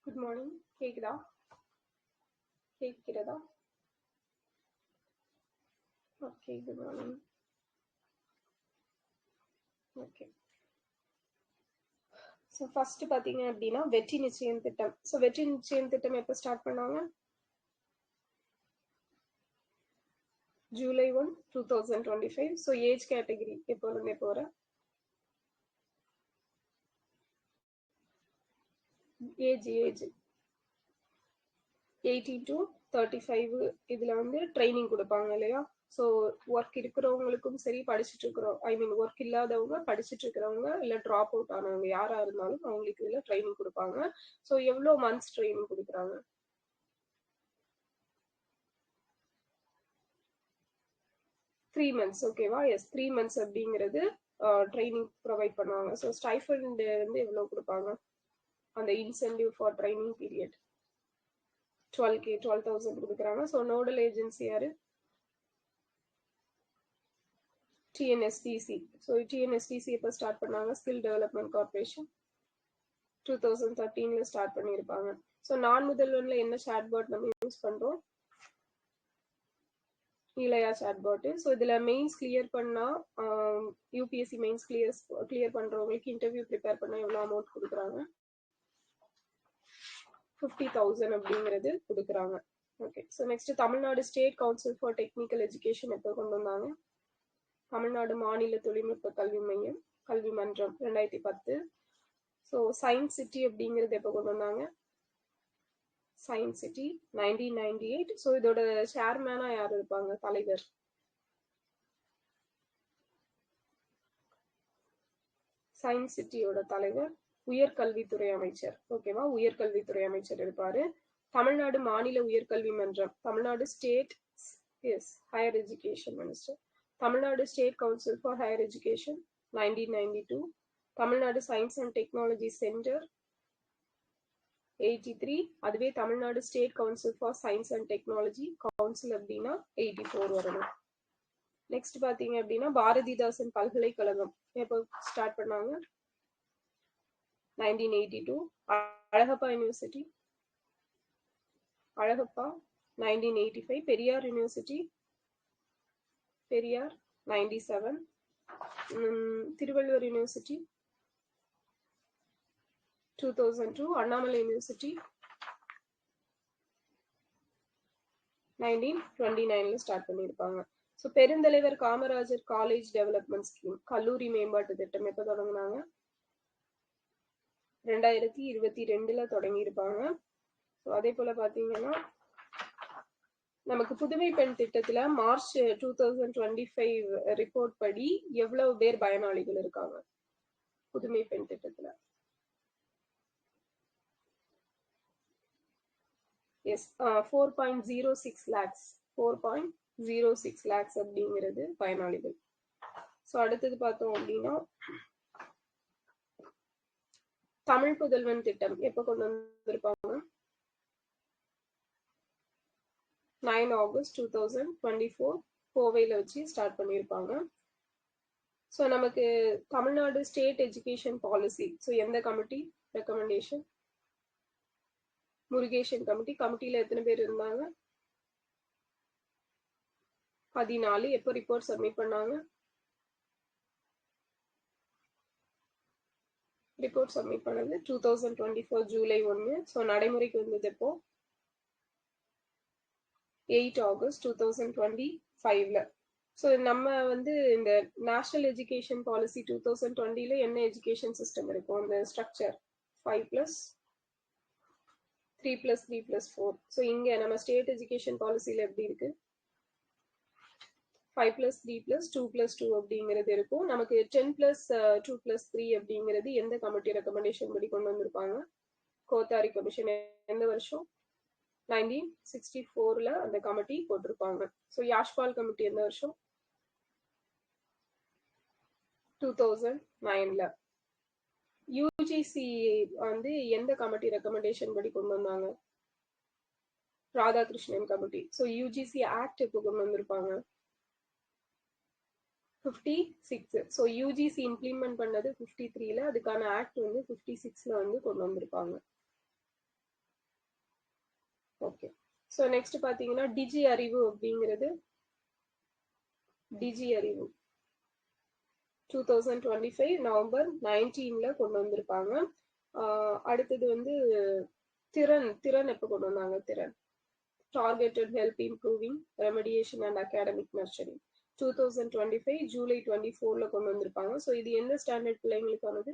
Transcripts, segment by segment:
Good morning. கேக்குதா? கேட்கிறதா? Okay, good morning. Okay. So first பார்த்தீங்க அப்படின்னா வெற்றி நிச்சயம் திட்டம். ஸோ வெற்றி நிச்சயம் திட்டம் எப்போ ஸ்டார்ட் பண்ணாங்க? July 1, 2025. ஸோ ஏஜ் கேட்டகரி எப்போதுமே போகிற ஏஜ் 18 to 35 இதில் வந்து ட்ரைனிங் கொடுப்பாங்க இல்லையா? ஸோ ஒர்க் இருக்கிறவங்களுக்கும் சரி, படிச்சுட்டு இருக்கிறோம் ஒர்க் இல்லாதவங்க, படிச்சுட்டு இருக்கிறவங்க, இல்லை ட்ராப் அவுட் ஆனவங்க யாராக இருந்தாலும் அவங்களுக்கு இதில் ட்ரைனிங் கொடுப்பாங்க. ஸோ எவ்வளோ மந்த்ஸ் ட்ரைனிங் கொடுக்குறாங்க? 3 months. ஓகேவா? எஸ், 3 months அப்படிங்கிறது ட்ரைனிங் ப்ரொவைட் பண்ணுவாங்க. ஸோ ஸ்டைஃபண்ட் வந்து எவ்வளோ கொடுப்பாங்க? அந்த இன்சென்டிவ் ஃபார் ட்ரைனிங் பீரியட் 12,000 கொடுக்குறாங்க. ஸோ நோடல் ஏஜென்சி யாரு? டிஎன்எஸ்டிசி. ஸோ டிஎன்எஸ்டிசி எப்போ ஸ்டார்ட் பண்ணாங்க? ஸ்கில் டெவலப்மெண்ட் கார்பரேஷன் 2013 ஸ்டார்ட் பண்ணியிருப்பாங்க. ஸோ நான் முதல்வன்ல என்ன சாட்பாட் நம்ம யூஸ் பண்ணுறோம்? இளையா சாட்பாட். ஸோ இதில் மெயின்ஸ் கிளியர் பண்ணால் யூபிஎஸ்சி மெயின்ஸ் கிளியர் பண்ணுறவங்களுக்கு இன்டர்வியூ ப்ரிப்பேர் பண்ணால் எவ்வளோ அமௌண்ட் கொடுக்குறாங்க? 50,000 அப்படிங்கிறது கொடுக்குறாங்க. Okay. So next Tamil Nadu state council for technical education எப்போ கொண்டு வந்தாங்க? தமிழ்நாடு மாநில தொழில்நுட்ப கல்வி மையம் கல்வி மன்றம் 2010. ஸோ சயின்ஸ் சிட்டி அப்படிங்கிறது எப்போ கொண்டு வந்தாங்க? Science city 1998. ஸோ இதோட சேர்மேனா யார் இருப்பாங்க? தலைவர். சயின்ஸ் சிட்டியோட தலைவர் உயர்கல்வித்துறை அமைச்சர். ஓகேவா? உயர்கல்வித்துறை அமைச்சர் இருப்பாரு. தமிழ்நாடு மாநில உயர்கல்வி மன்றம், Tamil Nadu state higher education minister. Tamil Nadu state council for higher education 1992. Tamil Nadu science and technology centre 83. அதுவே Tamil Nadu state council for science and technology council அப்படின்னா 84 வரணும். நெக்ஸ்ட் பாத்தீங்க அப்படின்னா பாரதிதாசன் பல்கலைக்கழகம் எப்போ ஸ்டார்ட் பண்ணாங்க? 1982. Alagappa university 1985. Periyar university 97. Thiruvalluvar university 2002. Annamalai university 1929 start பண்ணியிருப்பாங்க. ஸோ பெருந்தலைவர் காமராஜர் காலேஜ் டெவலப்மெண்ட் ஸ்கீம், கல்லூரி மேம்பாட்டு திட்டம் எப்போ தொடங்கினாங்க? 2022 தொடங்கியிருப்பாங்க. ஸோ அதே போல பார்த்தீங்கன்னா நமக்கு புதுமை பெண் திட்டத்தில் மார்ச் 2025 ரிப்போர்ட் படி எவ்வளவு பேர் பயனாளிகள் இருக்காங்க புதுமை பெண் திட்டத்தில்? S, 4.06 lakhs. 4.06 lakhs அப்படிங்கிறது பயனாளிகள். ஸோ அடுத்தது பார்த்தோம் அப்படின்னா தமிழ் புதல்வன் திட்டம் எப்போ கொண்டு வந்திருப்பாங்க? 9 August 2024 கோவையில் வச்சு ஸ்டார்ட் பண்ணியிருப்பாங்க. ஸோ நமக்கு Tamil Nadu state education policy, so எந்த கமிட்டி ரெக்கமெண்டேஷன்? முருகேசன் கமிட்டி. கமிட்டியில் எத்தனை பேர் இருந்தாங்க? 14. எப்போ ரிப்போர்ட் சப்மிட் பண்ணாங்க? ரிப்போர்ட் சப்மிட் பண்ணது 2024 July 1. ஸோ நடைமுறைக்கு வந்தது எப்போ? 8 August 2025. ஸோ நம்ம வந்து இந்த நேஷனல் எஜுகேஷன் பாலிசி 2020 என்ன எஜுகேஷன் சிஸ்டம் இருக்கும்? அந்த ஸ்ட்ரக்சர் 5+3+3+4. ஸோ இங்கே நம்ம ஸ்டேட் எஜுகேஷன் பாலிசியில் எப்படி இருக்கு? 5+3+2+2 அப்படிங்கிறது இருக்கும். நமக்கு 10+2+3 அப்படிங்கிறது எந்த கமிட்டி ரெக்கமெண்டேஷன் படி கொண்டு வந்திருப்பாங்க? கோத்தாரி கமிஷன். எந்த வருஷம்? 1964 அந்த கமிட்டி போட்டிருப்பாங்க. ஸோ யாஷ்பால் கமிட்டி எந்த வருஷம்? 2009. யூஜிசி வந்து எந்த கமிட்டி ரெக்கமெண்டேஷன் படி கொண்டு வந்தாங்க? Radhakrishnan committee. So UGC act எப்போ கொண்டு வந்திருப்பாங்க? 56. ஸோ யூஜிசி இம்ப்ளிமெண்ட் பண்ணது 53. அதுக்கான ஆக்ட் வந்து 56 வந்து கொண்டு வந்திருப்பாங்க. ஓகே. ஸோ நெக்ஸ்ட் பார்த்தீங்கன்னா டிஜி அறிவு அப்படிங்கிறது டிஜி அறிவு 2025 நவம்பர் 19ல கொண்டு வந்திருப்பாங்க. அடுத்தது வந்து திறன் எப்போ கொண்டு வந்தாங்க? Thiran targeted help improving remediation and academic nurturing 2025 July 24ல கொண்டு வந்திருப்பாங்க. ஸோ இது எந்த ஸ்டாண்டர்ட் பிள்ளைங்களுக்கானது?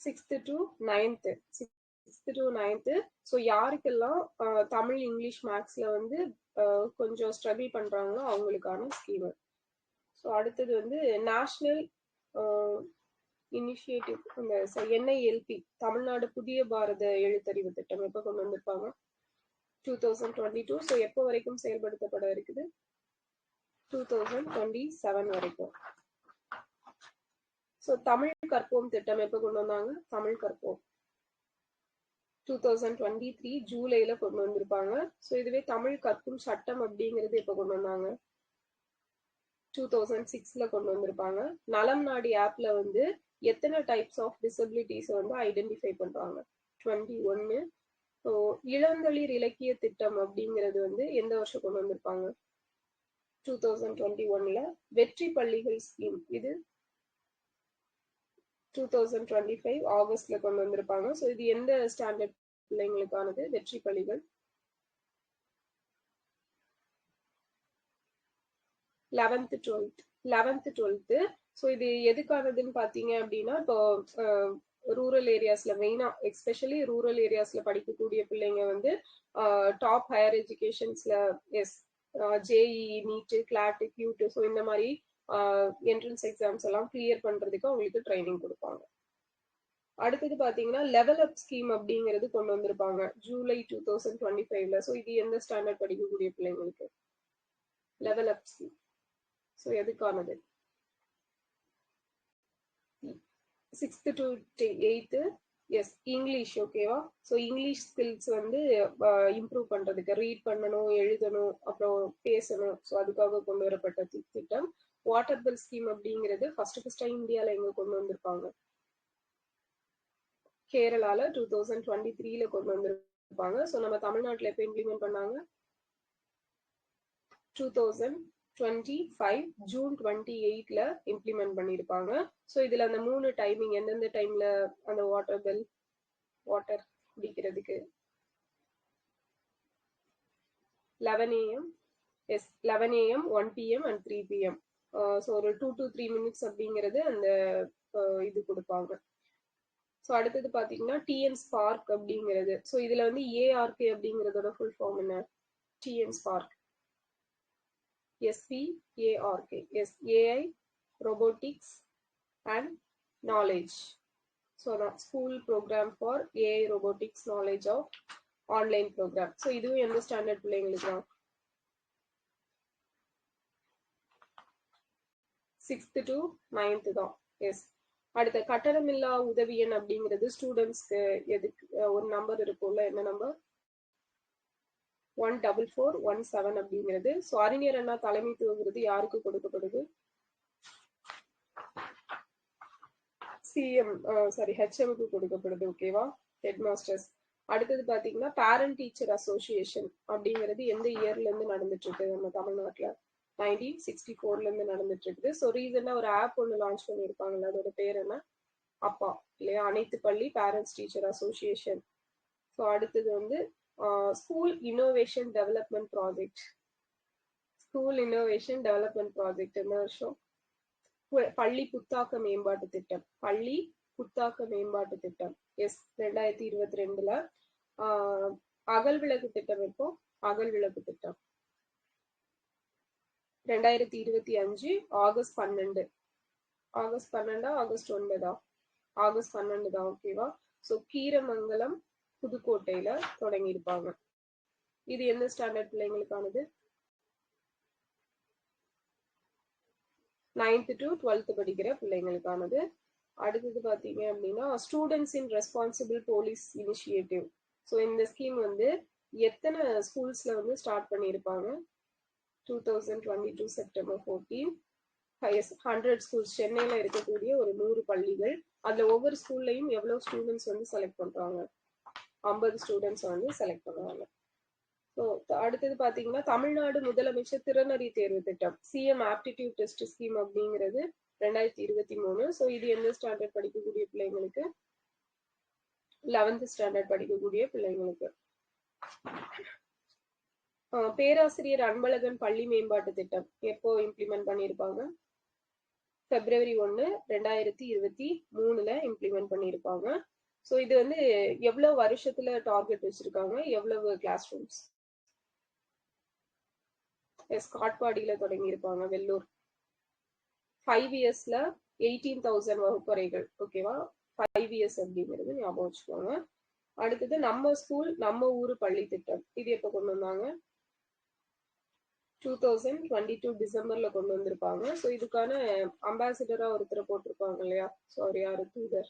6th to 9th. 6th to 9th. So யாருக்கெல்லாம் தமிழ் இங்கிலீஷ் மேக்ஸ்ல வந்து கொஞ்சம் ஸ்ட்ரகிள் பண்றாங்களோ அவங்களுக்கான ஸ்கீம். ஸோ அடுத்தது வந்து நேஷனல் இனிஷியேட்டிவ் அந்த NILP தமிழ்நாடு புதிய பாரத எழுத்தறிவு திட்டம் எப்போ கொண்டு வந்திருப்பாங்க? 2022. ஸோ எப்போ வரைக்கும் செயல்படுத்தப்பட இருக்குது? 2027 வரைக்கும். ஸோ தமிழ் கற்போம் திட்டம் எப்போ கொண்டு வந்தாங்க? தமிழ் கற்போம் 2023 ஜூலைல கொண்டு வந்திருப்பாங்க. ஸோ இதுவே தமிழ் கற்கும் சட்டம் அப்படிங்கிறது எப்போ கொண்டு வந்தாங்க? 2006ல கொண்டு வந்திருப்பாங்க. நலம் நாடி ஆப்ல வந்து எத்தனை டைப்ஸ் ஆஃப் டிசபிலிட்டிஸ் வந்து ஐடென்டிஃபை பண்றாங்க? 21. ஸோ இளந்தளிர் இலக்கிய திட்டம் அப்படிங்கிறது வந்து எந்த வருஷம் கொண்டு வந்திருப்பாங்க? 2021ல. வெற்றி பள்ளிகள் ஸ்கீம் இது 2025 ஆகஸ்ட்ல கொண்டு வந்திருப்பாங்க. ஸோ இது எந்த ஸ்டாண்டர்ட் பிள்ளைங்களுக்கானது? வெற்றி பள்ளிகள் 11th 12th. ஸோ இது எதுக்கானதுன்னு பார்த்தீங்க அப்படின்னா இப்போ ரூரல் ஏரியாஸ்ல மெயினா எஸ்பெஷலி ரூரல் ஏரியாஸ்ல படிக்கக்கூடிய பிள்ளைங்க வந்து டாப் ஹையர் எஜுகேஷன்ஸ்ல JEE NEET CLAT CUET so இந்த மாதிரி என்ட்ரன்ஸ் எக்ஸாம்ஸ் எல்லாம் கிளியர் பண்றதுக்கு அவங்களுக்கு ட்ரைனிங் கொடுப்பாங்க. அடுத்தது பாத்தீங்கன்னா லெவல் அப் ஸ்கீம் அப்படிங்கிறது கொண்டு வந்திருப்பாங்க ஜூலை 2025ல. ஸோ இது எந்த ஸ்டாண்டர்ட் படிக்கக்கூடிய பிள்ளைங்களுக்கு? Level up scheme. ஸோ எதுக்கானது? 6th to 8th. Yes English. ஓகேவா? ஸோ இங்கிலீஷ் ஸ்கில்ஸ் வந்து இம்ப்ரூவ் பண்றதுக்கு ரீட் பண்ணணும், எழுதணும், அப்புறம் பேசணும். ஸோ அதுக்காக கொண்டு வரப்பட்ட திட்டம். வாட்டர் பில் ஸ்கீம் அப்படிங்கிறது ஃபர்ஸ்ட் இந்தியால எங்க கொண்டு வந்திருப்பாங்க? கேரளால 2023ல கொண்டு வந்திருப்பாங்க. ஸோ நம்ம தமிழ்நாட்டில் எப்போ இம்ப்ளிமெண்ட் பண்ணாங்க? 2025 ஜூன் 28ல இம்ப்ளிமெண்ட் பண்ணியிருப்பாங்க. ஸோ இதுல அந்த 3 டைமிங் எந்தெந்த டைம்ல அந்த வாட்டர் குடிக்கிறதுக்கு? 11 AM, yes 11 AM, 1 PM and 3 PM. So ஒரு 2 to 3 minutes அப்படிங்கிறது அந்த இது கொடுப்பாங்க. ஸோ அடுத்தது பார்த்தீங்கன்னா TN ஸ்பார்க் அப்படிங்கிறது. ஸோ இதுல வந்து ARK அப்படிங்கிறதோட ஃபுல் ஃபார்ம் என்ன? TN spark SPARK. Yes AI robotics and knowledge. So அதான் school programme for AI robotics knowledge of online programme. So இதுவும் எந்த ஸ்டாண்டர்ட் பிள்ளைங்களுக்கு தான்? 6th to 9th தான். எஸ். அடுத்த கட்டணமில்லா உதவி எண் அப்படிங்கிறது ஸ்டூடெண்ட்ஸ்க்கு எதுக்கு ஒரு நம்பர் இருக்கும்ல, என்ன நம்பர்? 14417 அப்படிங்கிறது. ஸோ அறிஞர் அண்ணா தலைமைத்துவ விருது யாருக்கு கொடுக்கப்படுது? HMக்கு கொடுக்கப்படுது. ஓகேவா? Head masters. அடுத்தது பாத்தீங்கன்னா பேரண்ட் டீச்சர் அசோசியேஷன் அப்படிங்கிறது எந்த இயர்ல இருந்து நடந்துட்டு இருக்கு நம்ம தமிழ்நாட்டுல? 1964ல இருந்து நடந்துட்டு இருக்குது. ஸோ ரீசெண்டா ஒரு ஆப் ஒன்று லான்ச் பண்ணியிருப்பாங்கல்ல, அதோட பேர் என்ன? அப்பா இல்லையா? அனைத்து பள்ளி பேரண்ட்ஸ் டீச்சர் அசோசியேஷன். ஸோ அடுத்தது வந்து school innovation development project. School innovation development project என்ன வருஷம்? பள்ளி புத்தாக்க மேம்பாட்டு திட்டம். பள்ளி புத்தாக்க மேம்பாட்டு திட்டம். எஸ் 2022ல. அகல் விளக்கு திட்டம் எப்போ? அகல் விளக்கு திட்டம் 2025 ஆகஸ்ட் 12. ஆகஸ்ட் 12 ஆகஸ்ட் 9 ஆகஸ்ட் 12 தான். ஓகேவா? ஸோ கீரமங்கலம் புதுக்கோட்டையில தொடங்கி இருப்பாங்க. இது எந்த ஸ்டாண்டர்ட் பிள்ளைங்களுக்கானது? 9th to 12th படிக்கிற பிள்ளைங்களுக்கானது. அடுத்தது பாத்தீங்க அப்படின்னா ஸ்டூடெண்ட்ஸ் இன் ரெஸ்பான்சிபிள் போலீஸ் இனிஷியேட்டிவ். ஸோ இந்த ஸ்கீம் வந்து எத்தனை ஸ்கூல்ஸ்ல வந்து ஸ்டார்ட் பண்ணியிருப்பாங்க? 2022 செப்டம்பர் 14. 100 ஸ்கூல்ஸ் சென்னையில இருக்கக்கூடிய ஒரு 100 பள்ளிகள். அதுல ஒவ்வொரு ஸ்கூல்லையும் எவ்வளவு ஸ்டூடெண்ட்ஸ் வந்து செலக்ட் பண்றாங்க? 50 ஸ்டூடெண்ட்ஸ் வந்து செலக்ட் பண்ணுவாங்க. ஸோ அடுத்தது பார்த்தீங்கன்னா தமிழ்நாடு முதலமைச்சர் திறனறி தேர்வு திட்டம் சிஎம் ஆப்டிடியூட் டெஸ்ட் ஸ்கீம் அப்படிங்கிறது 2023. ஸோ இது எந்த ஸ்டாண்டர்ட் படிக்கக்கூடிய பிள்ளைங்களுக்கு? 11th ஸ்டாண்டர்ட் படிக்கக்கூடிய பிள்ளைங்களுக்கு. பேராசிரியர் அன்பழகன் பள்ளி மேம்பாட்டு திட்டம் எப்போ இம்ப்ளிமெண்ட் பண்ணியிருப்பாங்க? February 1, 2023 இம்ப்ளிமெண்ட் பண்ணியிருப்பாங்க. ஸோ இது வந்து எவ்வளவு வருஷத்துல டார்கெட் வச்சிருக்காங்க? எவ்வளவு கிளாஸ் ரூம்ஸ்? காட்பாடியில தொடங்கி இருப்பாங்க, வெள்ளூர். 5 இயர்ஸ்ல 18,000 வகுப்பறைகள். ஓகேவா? 5 இயர்ஸ் அப்படிங்கிறது ஞாபகம் வச்சுக்கோங்க. அடுத்தது நம்ம ஸ்கூல் நம்ம ஊரு பள்ளி திட்டம். இது எப்ப கொண்டு வந்தாங்க? 2022 டிசம்பர்ல கொண்டு வந்திருப்பாங்க. ஸோ இதுக்கான அம்பாசிடரா ஒருத்தரை போட்டிருப்பாங்க இல்லையா? ஸோ அவர் யாரு? தூதர்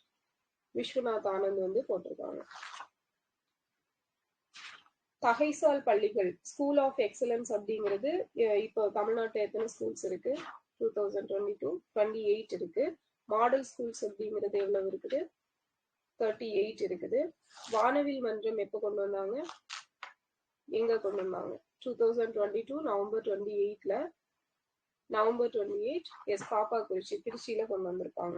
விஸ்வநாத் ஆனந்த் வந்து போட்டிருக்காங்க. தகைசால் பள்ளிகள் ஸ்கூல் ஆஃப் எக்ஸலன்ஸ் அப்படிங்கிறது இப்போ தமிழ்நாட்டில் எத்தனை ஸ்கூல்ஸ் இருக்கு? 2022 28 இருக்கு. மாடல் ஸ்கூல்ஸ் அப்படிங்கிறது எவ்வளவு இருக்குது? 38 இருக்குது. வானவில் மன்றம் எப்போ கொண்டு வந்தாங்க? எங்க கொண்டு வந்தாங்க? 2022 நவம்பர் 28ல நவம்பர் 28 பாப்பாக்குறிச்சி திருச்சியில கொண்டு வந்திருப்பாங்க.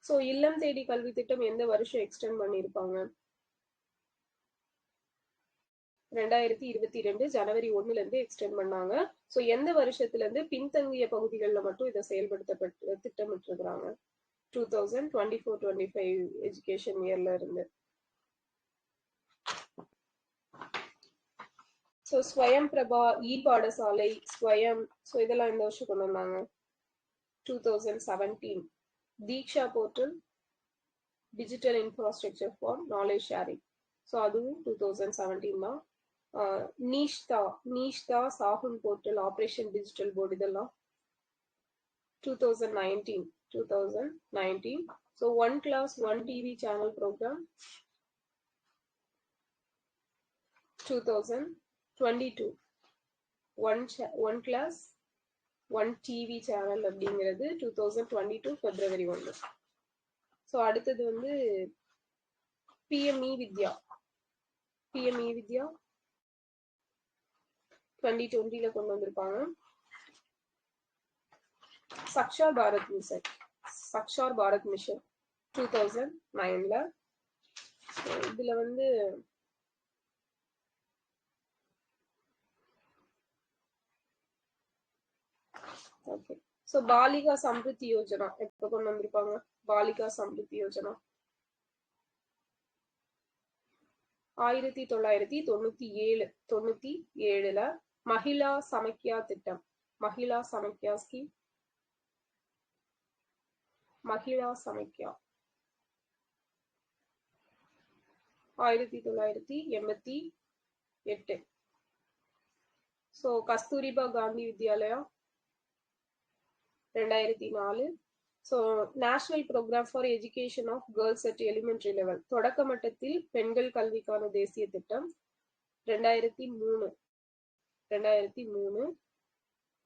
ஸோ இல்லம் தேடி கல்வி திட்டம் எந்த வருஷம் எக்ஸ்டெண்ட் பண்ணியிருப்பாங்க? 2022 ஜனவரி 1ல இருந்து எக்ஸ்டெண்ட் பண்ணாங்க. ஸோ எந்த வருஷத்துல இருந்து பின்தங்கிய பகுதிகளில் மட்டும் இதை செயல்படுத்தப்பட்டு திட்டமிட்டு இருக்கிறாங்க? 2024-25 எஜுகேஷன் இயர்ல இருந்து. ஸோ ஸ்வயம் பிரபா, இ பாடசாலை, ஸ்வயம், ஸோ இதெல்லாம் இந்த வருஷம் கொண்டு வந்தாங்க. 2017 Diksha portal, digital infrastructure for knowledge sharing. So அதுவும் 2017 தான். Nishtha Shagun portal, operation digital board, இதெல்லாம் 2019. So 1 class 1 TV channel programme 2022. 1 class 1 TV channel அப்படிங்கிறது 2022 February 1. ஸோ அடுத்தது வந்து பிஎம்இ வித்யா 2020ல கொண்டு வந்திருப்பாங்க. சக்ஷார் பாரத் மிஷன் 2009ல. இதுல வந்து ஓகே. ஸோ பாலிகா சம்ருத்தி யோஜனா எப்போ கொண்டு வந்திருப்பாங்க? பாலிகா சம்ருத்தி யோஜனா 1997ல. மகிழா சமக்கியா திட்டம், Mahila Samakhya scheme, Mahila Samakhya 1988. So Kasturba Gandhi Vidyalaya 2004. So national programme for education of girls at elementary level, தொடக்க மட்டத்தில் பெண்கள் கல்விக்கான தேசிய திட்டம் 2003.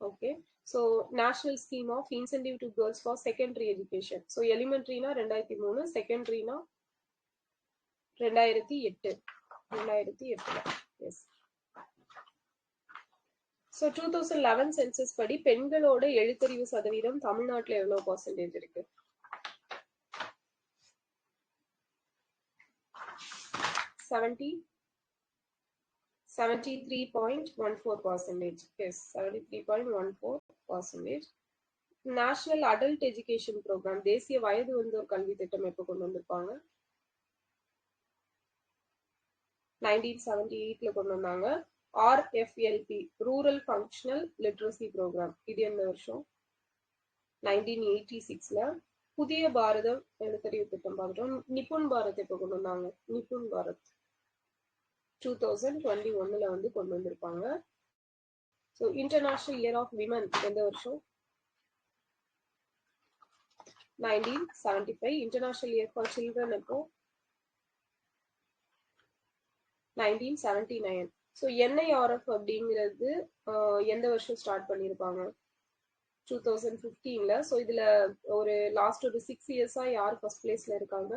Okay. So national scheme of incentive to girls for secondary education. So எலிமெண்ட்ரினா 2003, செகண்டரினா 2008. எஸ். ஸோ 2011 சென்சஸ் படி பெண்களோட எழுத்தறிவு சதவீதம் தமிழ்நாட்டில் எவ்வளவு % இருக்கு? 73.14%. Yes, 73.14%. National adult education programme, தேசிய வயது வந்தோர் கல்வி திட்டம் எப்போ கொண்டு வந்திருப்பாங்க? 1978ல கொண்டு வந்தாங்க. RFLP rural functional literacy programme, இது எந்த வருஷம்? 1986ல. புதிய பாரதம் எழுத்தறிவு திட்டம் பார்த்துட்டோம். நிபுன் பாரத் எப்போ கொண்டு வந்தாங்க? நிபுன் பாரத் 2021ல வந்து கொண்டு வந்திருப்பாங்க. So international year of women எந்த வருஷம்? 1975. இன்டர்நேஷனல் இயர் ஃபார் சில்ட்ரன் எப்போ? 1979. ஸோ NIRF அப்படிங்கிறது எந்த வருஷம் ஸ்டார்ட் பண்ணியிருப்பாங்க? 2015ல. ஸோ இதுல ஒரு லாஸ்ட் ஒரு 6 இயர்ஸா யார் ஃபர்ஸ்ட் பிளேஸ்ல இருக்காங்க?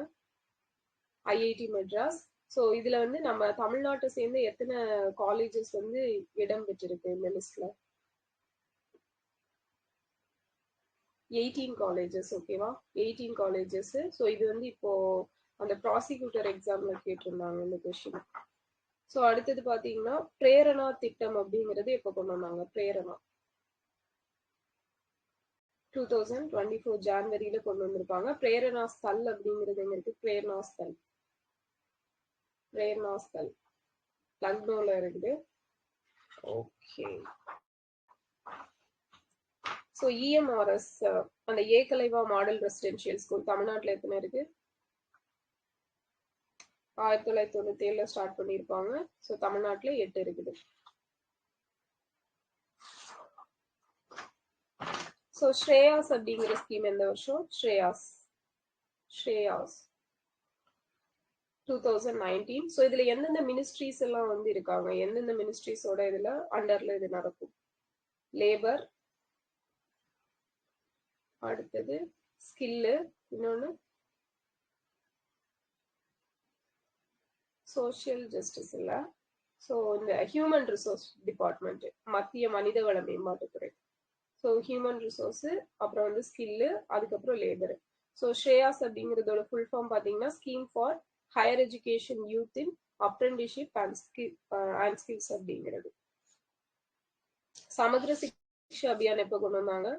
ஐஐடி மெட்ராஸ். ஸோ இதுல வந்து நம்ம தமிழ்நாட்டை சேர்ந்த எத்தனை காலேஜஸ் வந்து இடம் பெற்றிருக்கு இந்த லிஸ்ட்ல? 18 காலேஜஸ். ஓகேவா? 18 காலேஜஸ். ஸோ இது வந்து இப்போ அந்த ப்ராசிக்யூட்டர் எக்ஸாம்ல கேட்டிருந்தாங்க இந்த கொஸ்டின். ஸோ அடுத்தது பாத்தீங்கன்னா பிரேரணா திட்டம் அப்படிங்கிறது எப்போ கொண்டு வந்தாங்க? பிரேரணா 2024 ஜான்வரியில கொண்டு வந்திருப்பாங்க. பிரேரணா ஸ்தல் அப்படிங்கிறது எங்க இருக்கு? பிரேரணா ஸ்தல், பிரேரணா ஸ்தல் லக்னோல இருக்குது. ஓகே. ஸோ இஎம்ஆர்எஸ் அந்த ஏகலைவா மாடல் ரெசிடென்ஷியல் ஸ்கூல் தமிழ்நாட்டில் எத்தனை இருக்கு? 1997ல ஸ்டார்ட் பண்ணியிருப்பாங்க. ஸோ தமிழ்நாட்டில் 8 இருக்குது. ஸோ ஸ்ரேயாஸ் அப்படிங்கிற ஸ்கீம் எந்த வருஷம்? ஸ்ரேயாஸ் 2019. ஸோ இதுல எந்தெந்த மினிஸ்ட்ரிஸ் எல்லாம் வந்து இருக்காங்க? எந்தெந்த மினிஸ்ட்ரிஸோட இதுல அண்டர்ல இது நடக்கும்? லேபர், அடுத்தது ஸ்கில்லு, இன்னொன்னு சோசியல் ஜஸ்டிஸ் இல்ல. ஸோ இந்த ஹியூமன் ரிசோர்ஸ் டிபார்ட்மெண்ட், மத்திய மனிதவள மேம்பாட்டுத்துறை. ஸோ ஹியூமன் ரிசோர்ஸ், அப்புறம் வந்து ஸ்கில்லு, அதுக்கப்புறம் லேபர். ஸோ ஸ்ரேயாஸ் அப்படிங்கிறதோட ஃபுல் ஃபார்ம் பார்த்தீங்கன்னா scheme for higher education youth in apprenticeship and skills அப்படிங்கிறது. சமக்ர சிக்ஷா அபியான் எப்போ கொண்டு வந்தாங்க?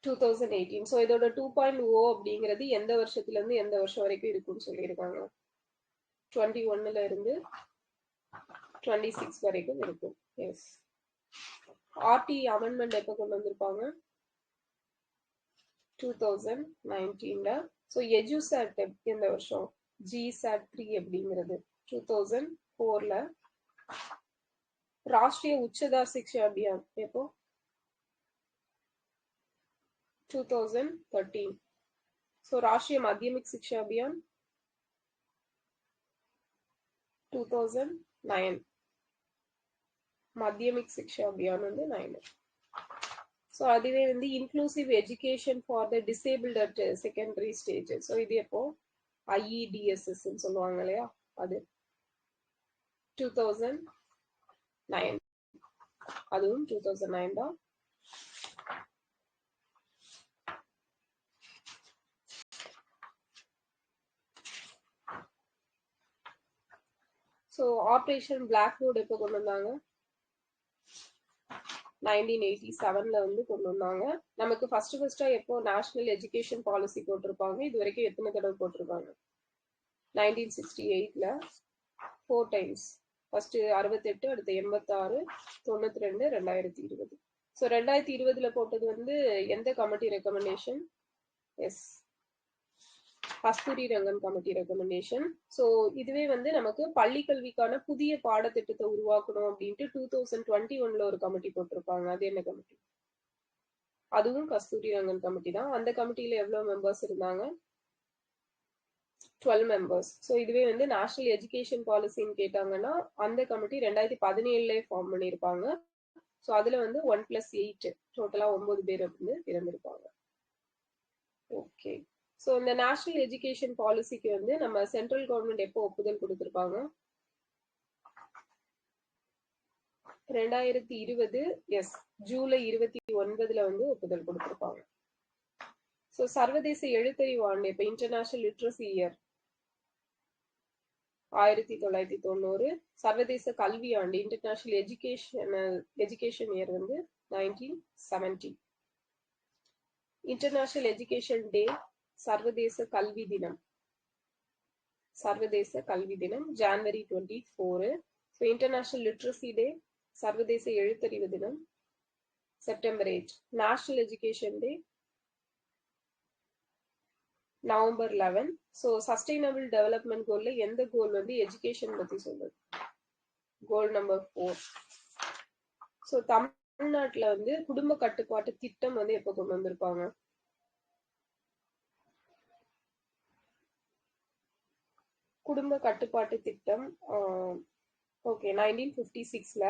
2018. ஸோ இதோட 2.0 அப்படிங்கிறது எந்த வருஷத்துல இருந்து எந்த வருஷம் வரைக்கும் இருக்கும்னு சொல்லியிருக்காங்க? 21ல இருந்து 26 வரைக்கும் இருக்கும். எஸ். ஆர்டி அமெண்ட்மெண்ட் எப்போ கொண்டு வந்திருப்பாங்க? 2019ல. ஸோ எஜுசாட் எந்த வருஷம்? ஜிசாட் 3 அப்படிங்கிறது 2004ல. ராஷ்டிரிய உச்சதார் சிக்ஷா அபியான் எப்போ? 2013. ஸோ ராஷ்டிரிய மத்தியமிக் சிக்ஷா அபியான் 2009. மத்தியமிக் சிக்ஷா அபியான் வந்து 9. ஸோ அதுவே வந்து inclusive education for the disabled at secondary stage. So இது எப்போ? ஐஇடிஎஸ்எஸ் சொல்லுவாங்க இல்லையா, அது 2009. அதுவும் 2009 தான். ஸோ ஆப்ரேஷன் பிளாக் ரோட் எப்போ கொண்டு வந்தாங்க? 1987ல வந்து கொண்டு வந்தாங்க. நமக்கு ஃபர்ஸ்டா எப்போ நேஷனல் எஜுகேஷன் பாலிசி போட்டிருப்பாங்க? இது வரைக்கும் எத்தனை தடவை போட்டிருக்காங்க? 1968ல 4 டைம்ஸ். ஃபர்ஸ்ட் 68, அடுத்து 86, 92, 2020. ஸோ 2020ல போட்டது வந்து எந்த கமிட்டி ரெக்கமெண்டேஷன்? எஸ், கஸ்தூரி ரங்கன் கமிட்டி ரெக்கமெண்டேஷன். ஸோ இதுவே வந்து நமக்கு பள்ளி கல்விக்கான புதிய பாடத்திட்டத்தை உருவாக்கணும் அப்படின்ட்டு 2021ல ஒரு கமிட்டி போட்டிருப்பாங்க. அது என்ன கமிட்டி? அதுவும் கஸ்தூரி ரங்கன் கமிட்டி தான். அந்த கமிட்டியில எவ்வளவு மெம்பர்ஸ் இருந்தாங்க? 12 மெம்பர்ஸ். ஸோ இதுவே வந்து நேஷனல் எஜுகேஷன் பாலிசின்னு கேட்டாங்கன்னா அந்த கமிட்டி 2017ல ஃபார்ம் பண்ணியிருப்பாங்க. ஸோ அதுல வந்து 1+8 டோட்டலா 9 பேர் வந்து இருந்திருப்பாங்க. ஓகே. ஸோ இந்த நேஷனல் எஜுகேஷன் பாலிசிக்கு வந்து நம்ம சென்ட்ரல் கவர்மெண்ட் எப்போ ஒப்புதல் கொடுத்திருப்பாங்க? 2020. எஸ், ஜூலை 29ல வந்து ஒப்புதல் கொடுத்திருப்பாங்க. ஸோ சர்வதேச எழுத்தறிவு ஆண்டு எப்ப? International literacy year 1990. சர்வதேச கல்வி ஆண்டு இன்டர்நேஷனல் எஜுகேஷன் இயர் வந்து 1970. இன்டர்நேஷனல் எஜுகேஷன் டே, சர்வதேச கல்வி தினம், ஜனவரி 24. ஸோ இன்டர்நேஷனல் லிட்ரஸி டே, சர்வதேச எழுத்தறிவு தினம், September 8. National education day November 11. So sustainable development கோல்ல எந்த கோல் வந்து எஜுகேஷன் பத்தி சொல்றது? Goal number 4. ஸோ தமிழ்நாட்டுல வந்து குடும்ப கட்டுப்பாட்டு திட்டம் வந்து எப்போ கொண்டு வந்திருப்பாங்க? குடும்ப கட்டுப்பாட்டு திட்டம் ஓகே 1956ல.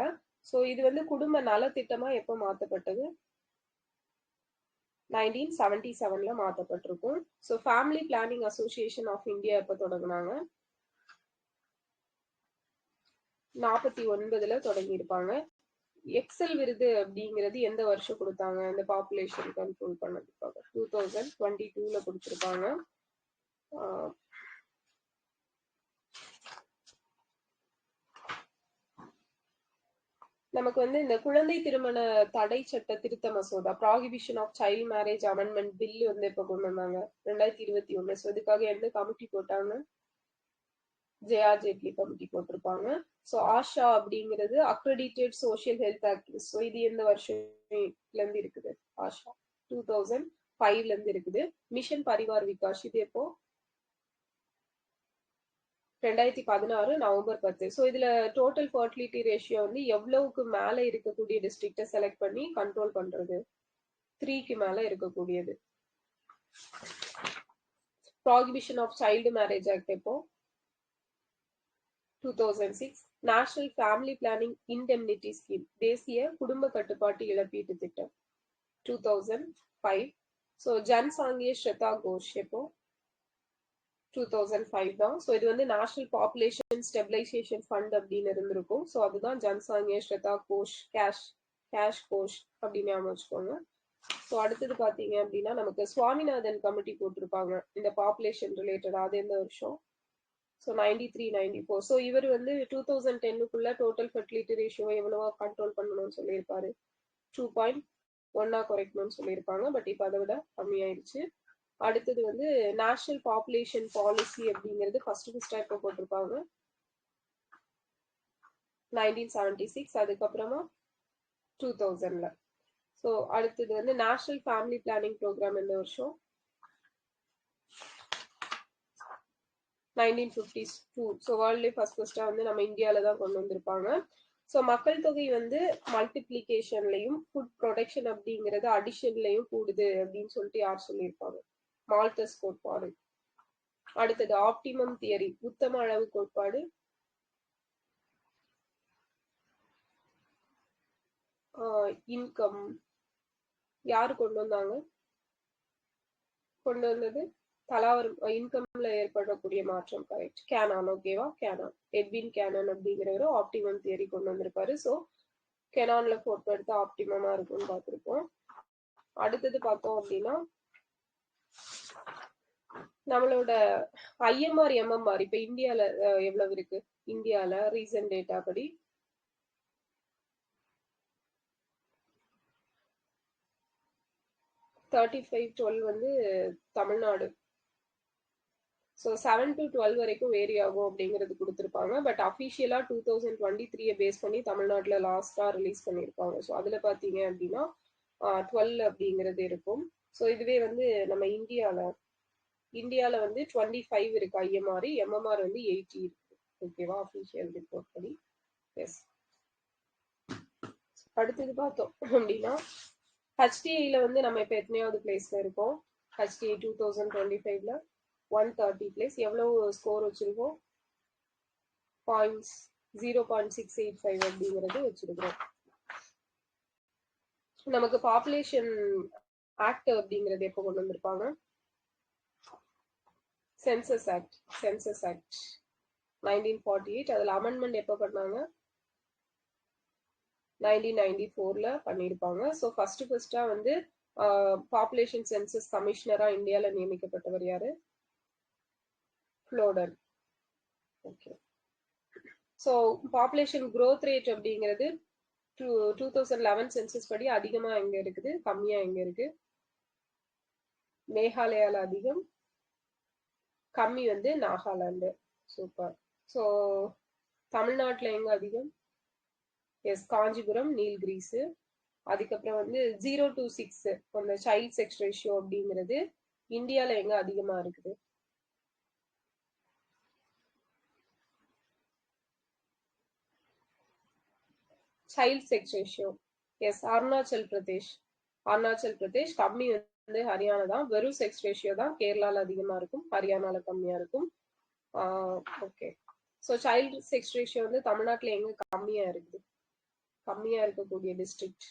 ஸோ இது வந்து குடும்ப நல திட்டமா எப்போ மாற்றப்பட்டது? 1977ல மாத்தப்பட்டிருக்கும். So family planning association of India எப்போ தொடங்கினாங்க? 49ல தொடங்கி இருப்பாங்க. எக்ஸல் விருது அப்படிங்கிறது எந்த வருஷம் கொடுத்தாங்க இந்த பாப்புலேஷன் கண்ட்ரோல் பண்ணதுக்காக? 2022ல கொடுத்துருப்பாங்க. நமக்கு வந்து இந்த குழந்தை திருமண தடை சட்ட திருத்த மசோதா prohibition of child marriage amendment bill வந்து இப்ப கொண்டு வந்தாங்க 2021. ஸோ இதுக்காக எந்த கமிட்டி போட்டாங்க? ஜேஆர் ஜேட்லி கமிட்டி போட்டிருப்பாங்க. ஸோ ஆஷா அப்படிங்கிறது accredited social health activist. So இது எந்த வருஷம்ல இருந்து இருக்குது? ஆஷா 2005ல இருந்து இருக்குது. மிஷன் பரிவார் விகாஷ் இது எப்போ? 2016 நவம்பர் 10. ஸோ இதுல டோட்டல் ஃபர்டிலிட்டி ரேஷியோ வந்து எவ்வளவுக்கு மேல இருக்கக்கூடிய டிஸ்ட்ரிக்ட செலக்ட் பண்ணி கண்ட்ரோல் பண்றது? 3க்கு மேல இருக்கக்கூடியது. Prohibition of child marriage act எப்போ? 2006. National family planning indemnity scheme தேசிய குடும்ப கட்டுப்பாட்டு இழப்பீட்டு திட்டம் 2005. ஸோ ஜன்சாங்கிய ஸ்ரதா கோஷ் எப்போ? 2005 தான். ஸோ இது வந்து நேஷனல் பாப்புலேஷன் ஸ்டெபிலைசேஷன் ஃபண்ட் அப்படின்னு இருந்திருக்கும். ஸோ அதுதான் ஜன்சாங்கிய ஸ்ரதா கோஷ் கேஷ் கோஷ் அப்படின்னு ஞாபகம் வச்சுக்கோங்க. ஸோ அடுத்தது பார்த்தீங்க அப்படின்னா நமக்கு சுவாமிநாதன் கமிட்டி போட்டிருப்பாங்க இந்த பாப்புலேஷன் ரிலேட்டட். அது எந்த வருஷம்? ஸோ 93, 94. ஸோ இவர் வந்து 2010க்குள்ள டோட்டல் ஃபர்டிலிட்டி ரேஷியோ எவ்வளவா கண்ட்ரோல் பண்ணணும்னு சொல்லியிருப்பாரு? 2.1 குறைக்கணும்னு சொல்லியிருப்பாங்க. பட் இப்போ அதை விட கம்மியாயிருச்சு. அடுத்தது வந்து நேஷனல் பாப்புலேஷன் பாலிசி அப்படிங்கிறது ஃபர்ஸ்ட் எப்போ போட்டிருப்பாங்க? 1976. அதுக்கப்புறமா 2000ல. ஸோ அடுத்தது வந்து நேஷனல் ஃபேமிலி பிளானிங் ப்ரோக்ராம் எந்த வருஷம்? 1952. ஸோ வேர்ல்ட்லேயே ஃபர்ஸ்டா வந்து நம்ம இந்தியாவில தான் கொண்டு வந்திருப்பாங்க. ஸோ மக்கள் தொகை வந்து மல்டிப்ளிகேஷன்லையும் ஃபுட் ப்ரொடக்ஷன் அப்படிங்கிறது அடிஷன்லையும் கூடுது அப்படின்னு சொல்லிட்டு யார் சொல்லியிருப்பாங்க? மால்தஸ் கோட்பாடு. அடுத்தது ஆப்டிமம் தியரி உத்தம அளவு கோட்பாடு. இன்கம் யாரு கொண்டு வந்தாங்க? கொண்டு வந்தது தலாவரும் இன்கம்ல ஏற்படக்கூடிய மாற்றம். கரெக்ட். கேனான். ஓகேவா? கேனான் எட்வின் கேனான் அப்படிங்கிறவரு ஆப்டிமம் தியரி கொண்டு வந்திருப்பாரு. ஸோ கெனான்ல போட்டோ எடுத்து ஆப்டிமமா இருக்கும்னு பார்த்துருப்போம். அடுத்தது பார்த்தோம் அப்படின்னா நம்மளோட ஐஎம்ஆர் எம்எம்ஆர் இப்ப இந்தியால எவ்வளவு இருக்கு? இந்தியால ரீசன்ட் டேட்டா படி 35-12 வந்து தமிழ்நாடு. ஸோ 7 to 12 வரைக்கும் வேரி ஆகும் அப்படிங்கிறது கொடுத்துருப்பாங்க. பட் அஃபிஷியலா 2023 பேஸ் பண்ணி தமிழ்நாட்டில் லாஸ்டா ரிலீஸ் பண்ணியிருப்பாங்க. ஸோ அதுல பாத்தீங்க அப்படின்னா 12 அப்படிங்கிறது இருக்கும். ஸோ இதுவே வந்து நம்ம இந்தியால வந்து 25 இருக்கு ஐஎம்ஆர். எம்எம்ஆர் வந்து 80 இருக்கு. ஓகேவா? அஃபிஷியல் ரிப்போர்ட் படி. எஸ். அடுத்தது பார்த்தோம் அப்படின்னா ஹெச்டிஐல வந்து நம்ம இப்போ எத்தனையாவது பிளேஸ்ல இருக்கோம்? ஹெச்டிஐ 2025ல 130 பிளேஸ். எவ்வளவு ஸ்கோர் வச்சிருக்கோம்? 0.685 அப்படிங்கிறது வச்சிருக்கிறோம். நமக்கு பாப்புலேஷன் ஆக்ட் அப்படிங்கிறது எப்போ கொண்டு வந்திருப்பாங்க? Census act 1948. அதுல அமெண்ட்மெண்ட் எப்போ பண்ணாங்க? 1994ல பண்ணியிருப்பாங்க. ஸோ ஃபர்ஸ்டா வந்து பாப்புலேஷன் சென்சஸ் கமிஷனரா இந்தியால நியமிக்கப்பட்டவர் யாரு? Plowden. Okay. So population growth rate அப்படிங்கிறது 2011 சென்சஸ் படி அதிகமா எங்க இருக்குது, கம்மியா எங்க இருக்கு? மேகாலயால அதிகம், கம்மி வந்து நாகாலாந்து. சூப்பர். ஸோ தமிழ்நாட்டுல எங்க அதிகம்? எஸ், காஞ்சிபுரம், நீல்கிரிஸ். அதுக்கப்புறம் வந்து 0 to 6 அந்த சைல்ட் செக்ஸ் ரேஷியோ அப்படிங்கிறது இந்தியால எங்க அதிகமா இருக்குது? Child sex ratio. Yes, Arunachal Pradesh. கம்மி வந்து ஹரியானா தான். வெறும் செக்ஸ் ரேஷியோ தான் கேரளால அதிகமா இருக்கும், ஹரியானால கம்மியா இருக்கும். Okay. So child sex ratio வந்து தமிழ்நாட்டுல எங்க கம்மியா இருக்குது? கம்மியா இருக்கக்கூடிய டிஸ்ட்ரிக்ட்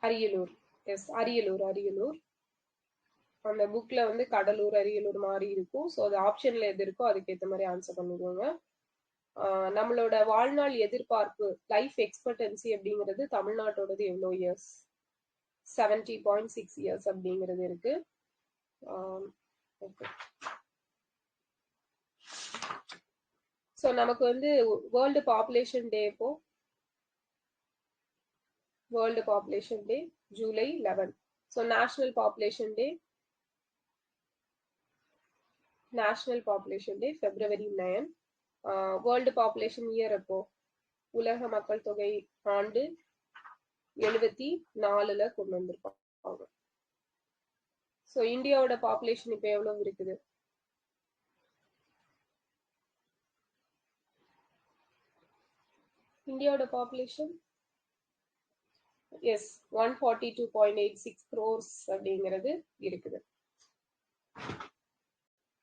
அரியலூர். எஸ், அரியலூர். அந்த புக்ல வந்து கடலூர், அரியலூர் மாதிரி இருக்கும். ஸோ அது ஆப்ஷன்ல எது இருக்கோ அதுக்கேற்ற மாதிரி ஆன்சர் பண்ணிக்கோங்க. நம்மளோட வாழ்நாள் எதிர்பார்ப்பு லைஃப் எக்ஸ்பெக்டன்சி அப்படிங்கிறது தமிழ்நாட்டோடது எவ்வளோ இயர்ஸ்? 70.6 இயர்ஸ் அப்படிங்கிறது இருக்கு. ஓகே. ஸோ நமக்கு வந்து வேர்ல்டு பாப்புலேஷன் டே இப்போ வேர்ல்டு பாப்புலேஷன் டே ஜூலை 11. ஸோ நேஷனல் பாப்புலேஷன் டே February 9. வேர்ல்டு பாப்புலேஷன் இயர் அப்போ உலக மக்கள் தொகை ஆண்டு 74ல கொண்டு வந்திருப்பாங்க. ஸோ இந்தியாவோட பாப்புலேஷன் இப்போ எவ்வளவு இருக்குது? இந்தியாவோட பாப்புலேஷன் எஸ் 142.86 crores அப்படிங்கிறது இருக்குது.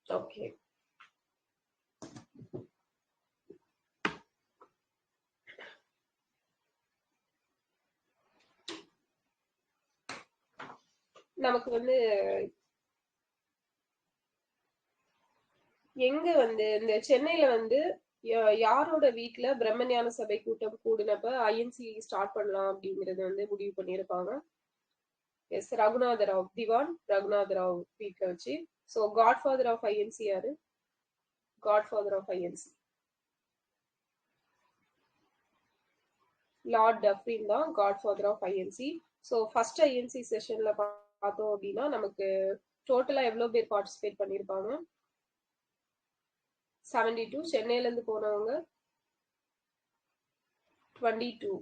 ஓகே. நமக்கு வந்து எங்க வந்து இந்த சென்னையில வந்து யாரோட வீட்டுல பிரம்மஞான சபை கூட்டம் கூடினப்ப ஐஎன்சி ஸ்டார்ட் பண்ணலாம் அப்படிங்கறது வந்து முடிவு பண்ணியிருப்பாங்க. எஸ், ரகுநாதராவ், திவான் ரகுநாதராவ் வீட்டுல வச்சு. ஸோ காட்ஃபாதர் ஆஃப் ஐஎன்சி யாரு? Godfather of INC Lord Dufferin தான் godfather of INC. So first INC செஷன்ல பார்த்தோம் அப்படின்னா நமக்கு டோட்டலா எவ்வளவு பேர் பார்ட்டிசிபேட் பண்ணியிருப்பாங்க? 72. சென்னையில இருந்து போனவங்க 22.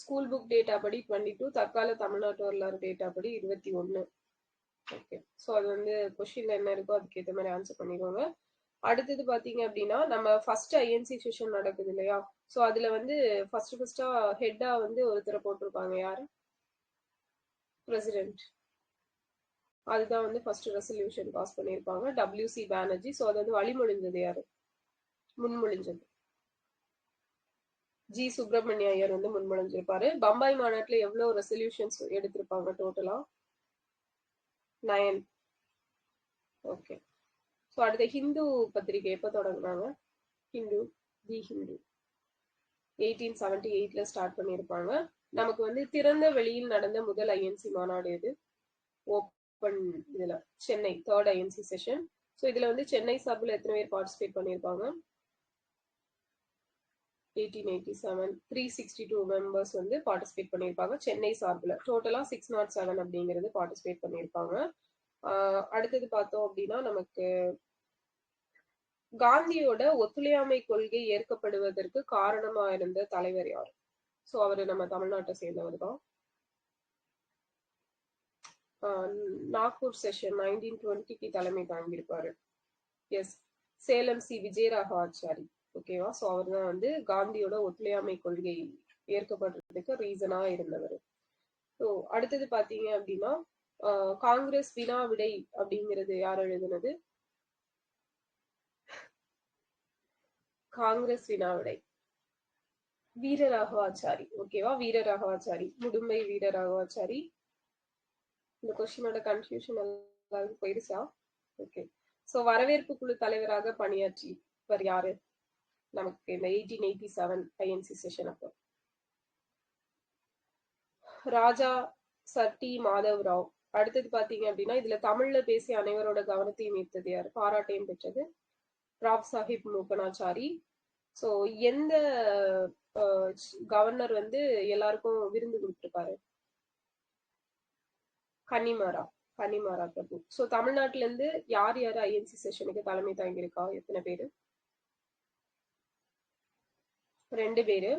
ஸ்கூல் புக் டேட்டா படி 22. தற்கால தமிழ்நாட்டு வரலாறு டேட்டா படி 21. ஓகே. ஸோ அது வந்து கொஸ்டின்ல என்ன இருக்கோ அதுக்கேற்ற மாதிரி ஆன்சர் பண்ணிடுவாங்க. அடுத்தது பாத்தீங்க அப்படின்னா நம்ம ஃபர்ஸ்ட் ஐஎன்சி செஷன் நடக்குது இல்லையா? ஸோ அதுல வந்து ஃபர்ஸ்டா ஹெட்டா வந்து ஒருத்தரை போட்டிருப்பாங்க. யாரு? பிரசிடென்ட். அதுதான் வந்து ஃபர்ஸ்ட் ரெசல்யூஷன் பாஸ் பண்ணியிருப்பாங்க, WC பானர்ஜி. ஸோ அது வந்து வழிமொழிஞ்சது யாரு? முன்மொழிஞ்சது ஜி சுப்பிரமணிய ஐயர் வந்து முன்மொழிஞ்சிருப்பாரு. பம்பாய் மாநாட்டுல எவ்வளவு ரெசல்யூஷன்ஸ் எடுத்திருப்பாங்க டோட்டலா? 9. ஓகே. ஸோ அடுத்த ஹிந்து பத்திரிகை எப்போ தொடங்கினாங்க? ஹிந்து, தி ஹிந்து 1878ல ஸ்டார்ட் பண்ணியிருப்பாங்க. நமக்கு வந்து திறந்த வெளியில் நடந்த முதல் ஐஎன்சி மாநாடு எது? ஓப்பன் இதுல Chennai 3rd INC session. So இதுல வந்து சென்னை சார்பில் எத்தனை பேர் பார்ட்டிசிபேட் பண்ணியிருப்பாங்க? 1887 362 மெம்பர்ஸ் வந்து பார்ட்டிசிபேட் பண்ணியிருப்பாங்க சென்னை சார்பில். டோட்டலா 607 அப்படிங்கிறது பார்ட்டிசிபேட் பண்ணியிருப்பாங்க. அடுத்தது பார்த்தோம் அப்படின்னா நமக்கு காந்தியோட ஒத்துழையாமை கொள்கை ஏற்கப்படுவதற்கு காரணமா இருந்த தலைவர் யார்? ஸோ அவரு நம்ம தமிழ்நாட்டை சேர்ந்தவர் தான். நாக்பூர் செஷன் 1920க்கு தலைமை தாங்கியிருப்பாரு. Yes, Salem C Vijayaraghavachari. ஓகேவா? ஸோ அவர் தான் வந்து காந்தியோட ஒத்துழையாமை கொள்கை ஏற்கப்படுறதுக்கு ரீசனா இருந்தவர். ஸோ அடுத்தது பாத்தீங்க அப்படின்னா காங்கிரஸ் வினா விடை அப்படிங்கிறது யார் எழுதுனது? காங்கிரஸ் வினா விடை வீரராகவாச்சாரி. ஓகேவா? வீரராகவாச்சாரி, முடும்பை வீரராகவாச்சாரி. இந்த கொஸ்டினோட கன்ஃபியூஷன் எல்லாருக்கும் போயிடுச்சா? ஓகே. ஸோ வரவேற்பு குழு தலைவராக பணியாற்றிவர் யாரு நமக்கு இந்த 1887 ஐஎன்சி செஷன் அப்போ? ராஜா சட்டி மாதவ் ராவ். அடுத்தது பாத்தீங்க அப்படின்னா இதுல தமிழ்ல பேசிய அனைவரோட கவனத்தையும் ஈர்த்தது யாரு? பாராட்டையும் பெற்றது ராவ் சாஹிப் மூப்பனாச்சாரி. ஸோ எந்த கவர்னர் வந்து எல்லாருக்கும் விருந்து கொடுத்துருப்பாரு? கன்னிமாரா பிரபு. ஸோ தமிழ்நாட்டுல இருந்து யார் யார் ஐஎன்சி செஷனுக்கு தலைமை தாங்கியிருக்கா? எத்தனை பேரு? 2 பேரு.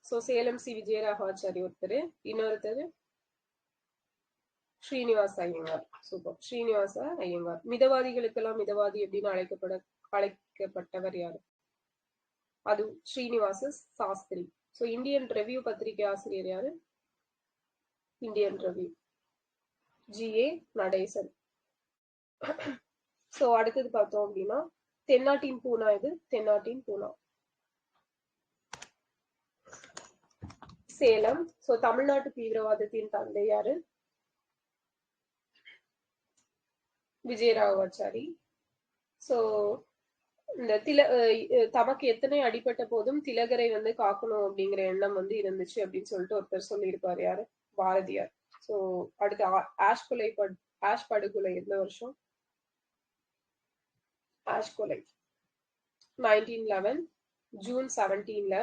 ஸோ சேலம் சி விஜயராகவாச்சாரி ஒருத்தர், இன்னொருத்தர் ஸ்ரீனிவாச ஐயங்கார். சூப்பர், ஸ்ரீனிவாச ஐயங்கார். மிதவாதிகளுக்கெல்லாம் மிதவாதி அப்படின்னு அழைக்கப்பட்டவர் யாரு? அது Srinivasa Sastri. So Indian review பத்திரிகை ஆசிரியர் யாரு? Indian review GA Natesan. So அடுத்தது பார்த்தோம் அப்படின்னா தென்னாட்டின் பூனா. இது தென்னாட்டின் பூனா சேலம். சோ தமிழ்நாட்டு தீவிரவாதத்தின் தந்தை யாரு? விஜயராகவாச்சாரி. சோ இந்த தமக்கு எத்தனை அடிபட்ட போதும் திலகரை வந்து காக்கணும் அப்படிங்கிற எண்ணம் வந்து இருந்துச்சு அப்படின்னு சொல்லிட்டு ஒருத்தர் சொல்லியிருப்பாரு. யாரு? பாரதியார். சோ அடுத்து ஆஷ் படுகொலை எந்த வருஷம்? ஆஷ் கொலை 1911 ஜூன் 17ல.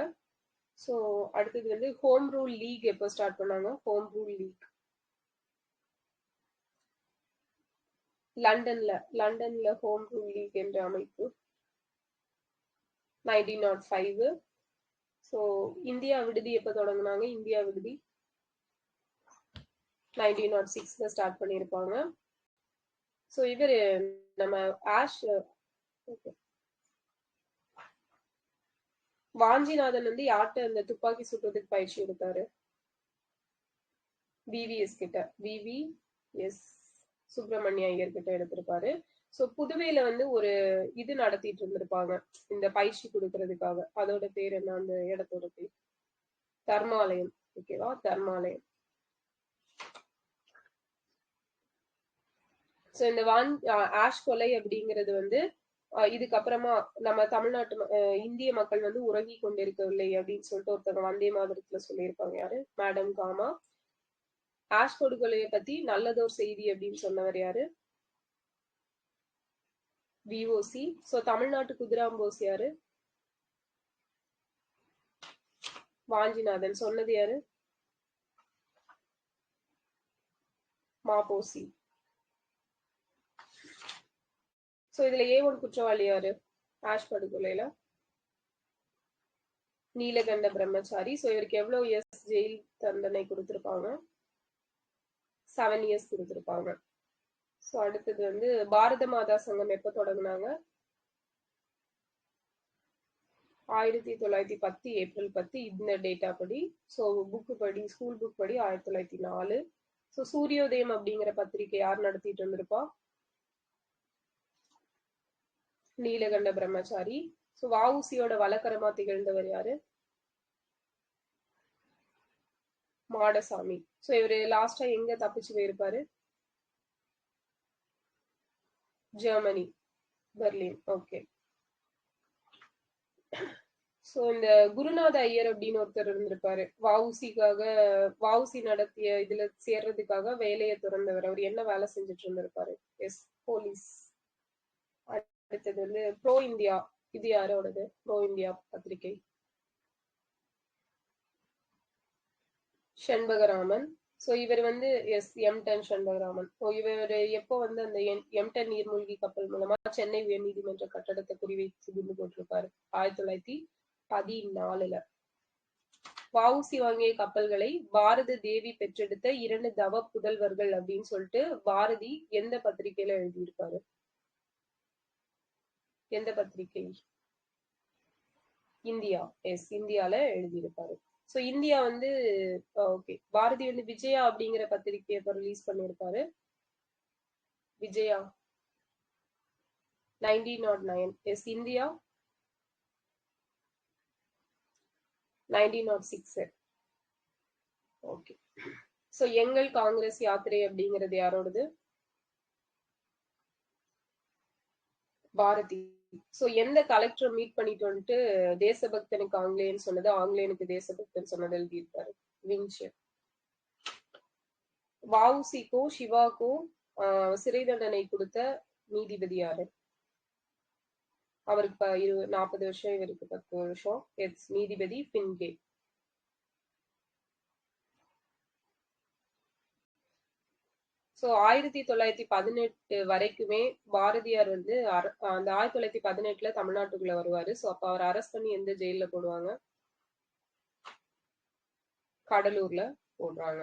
சோ அடுத்தது வந்து ஹோம் ரூல் லீக் எப்போ ஸ்டார்ட் பண்ணாங்க? ஹோம் ரூல் லீக் லண்டன்ல ஹோம் ரூல் லீக் என்ற அமைப்பு 1905. சோ இந்தியா விடுதி எப்ப தொடங்குனாங்க? இந்தியா விடுதி 1906ல ஸ்டார்ட் பண்ணியிருப்பாங்க. சோ இவரு நம்ம ஆஷ் வாஞ்சிநாதன் வந்து யார்கிட்ட அந்த துப்பாக்கி சுடுறதுக்கு பயிற்சி எடுத்தாரு? விவிஎஸ் கிட்ட. விவிஎஸ் சுப்பிரமணிய ஐயர் கிட்ட எடுத்திருப்பாரு. சோ புதுவையில வந்து ஒரு இது நடத்திட்டு இருந்திருப்பாங்க இந்த பயிற்சி கொடுக்கறதுக்காக. அதோட பேர் என்ன? அந்த இடத்தோட பேர் தர்மாலயம். ஓகேவா? தர்மாலயம். சோ இந்த ஆஷ் கொலை அப்படிங்கிறது வந்து இதுக்கப்புறமா நம்ம தமிழ்நாட்டு இந்திய மக்கள் வந்து உறங்கி கொண்டிருக்கவில்லை அப்படின்னு சொல்லிட்டு ஒருத்தவங்க வந்தே மாதிரத்துல சொல்லியிருப்பாங்க. யாரு? Madam gamma. ஆஷ் படுகொலையை பத்தி நல்லதோர் செய்தி அப்படின்னு சொன்னவர் யாரு? விஓசி. சோ தமிழ்நாட்டு குதிராம்போஸ் யாரு? வாஞ்சிநாதன். சொன்னது யாரு? மாபோசி. சோ இதுல A1 குற்றவாளி யாரு? ஆஷ் படுகொலையில நீலகண்ட பிரம்மச்சாரி. சோ இவருக்கு எவ்வளவு இயர்ஸ் ஜெயில் தண்டனை கொடுத்திருப்பாங்க? 7 இயர்ஸ் கொடுத்திருப்பாங்க. சோ அடுத்தது வந்து பாரத மாதா சங்கம் எப்ப தொடங்குனாங்க? 1910 ஏப்ரல் 10 இந்த டேட்டா படி. சோ புக் படி, ஸ்கூல் புக் படி 1904. சோ சூரியோதயம் அப்படிங்கிற பத்திரிகை யார் நடத்திட்டு இருந்திருப்பா? நீலகண்ட பிரம்மச்சாரி. சோ வஉசியோட வழக்கரமா திகழ்ந்தவர் யாரு? மாடசாமி. சோ இவரு லாஸ்டா எங்க தப்பிச்சு போயிருப்பாரு? Germany, Berlin. ஓகே. சோ இந்த குருநாத ஐயர் அப்படின்னு ஒருத்தர் இருந்திருப்பாரு. வஉசி நடத்திய இதுல சேர்றதுக்காக வேலையை திறந்தவர். அவர் என்ன வேலை செஞ்சுட்டு இருந்திருப்பாரு? Yes, police. அடுத்தது வந்து ப்ரோ இந்தியா. இது யாரோடது? ப்ரோ இந்தியா பத்திரிகை செண்பகராமன். சோ இவர் வந்து M10 செண்பகராமன். சோ இவர் எப்போ வந்து அந்த M10 நீர்மூழ்கி கப்பல் மூலமா சென்னை உயர்நீதிமன்ற கட்டடத்தை குறிவைத்து குண்டு போட்டிருப்பாரு? 1914ல. வஉசி வாங்கிய கப்பல்களை பாரத தேவி பெற்றெடுத்த 2 தவ புதல்வர்கள் அப்படின்னு சொல்லிட்டு பாரதி எந்த பத்திரிகையில எழுதியிருப்பாரு? எந்த பத்திரிகை? இந்தியா. எஸ், இந்தியால எழுதியிருப்பாரு. சோ இந்தியா வந்து ஓகே. பாரதி வந்து விஜயா அப்படிங்கிற பத்திரிகையை ரிலீஸ் பண்ணியிருப்பாரு. Vijaya 1909. Yes, India 1906. Okay. So எங்கள் காங்கிரஸ் யாத்திரை அப்படிங்கிறது யாரோடது? பாரதி. சோ எந்த கலெக்டர் மீட் பண்ணிட்டு வந்துட்டு தேசபக்தனுக்கு ஆங்கிலேயன் சொன்னது, ஆங்கிலேயனுக்கு தேசபக்தன் சொன்னது எழுதியிருப்பாரு? வின்சென்ட். வஉசிக்கும் சிவாக்கும் சிறை தண்டனை கொடுத்த நீதிபதி யாரு? அவருக்கு 40 வருஷம், இவருக்கு 10 வருஷம். எஸ், நீதிபதி பின்கே. சோ 1918 வரைக்குமே பாரதியார் வந்து அந்த 1918ல தமிழ்நாட்டுக்குள்ள வருவாரு. சோ அப்ப அவர் அரெஸ்ட் பண்ணி எந்த ஜெயில போடுவாங்க? கடலூர்ல போடுறாங்க.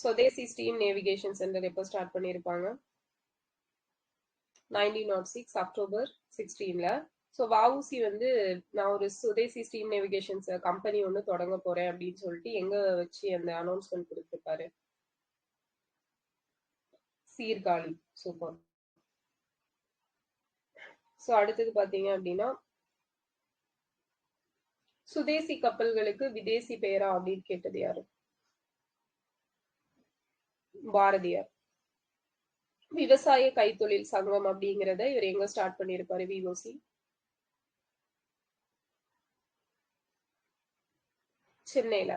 சுதேசி ஸ்டீம் நேவிகேஷன் சென்டர் எப்போ ஸ்டார்ட் பண்ணிருப்பாங்க? 1906 அக்டோபர் 16ல. சோ வஉசி வந்து நான் ஒரு சுதேசி ஸ்டீம் நேவிகேஷன் கம்பெனி ஒண்ணு தொடங்க போறேன் அப்படின்னு சொல்லிட்டு எங்க வச்சு அந்த அனௌன்ஸ்மெண்ட் கொடுத்திருப்பாரு? சீர்காழி. சூப்பர். சோ அடுத்தது பாத்தீங்க அப்படின்னா சுதேசி கப்பல்களுக்கு விதேசி பெயரா அப்படின்னு கேட்டது யாரு? பாரதியார். விவசாய கைத்தொழில் சங்கம் அப்படிங்கிறத இவர் எங்க ஸ்டார்ட் பண்ணியிருப்பாரு? விஓசி. சென்னையில.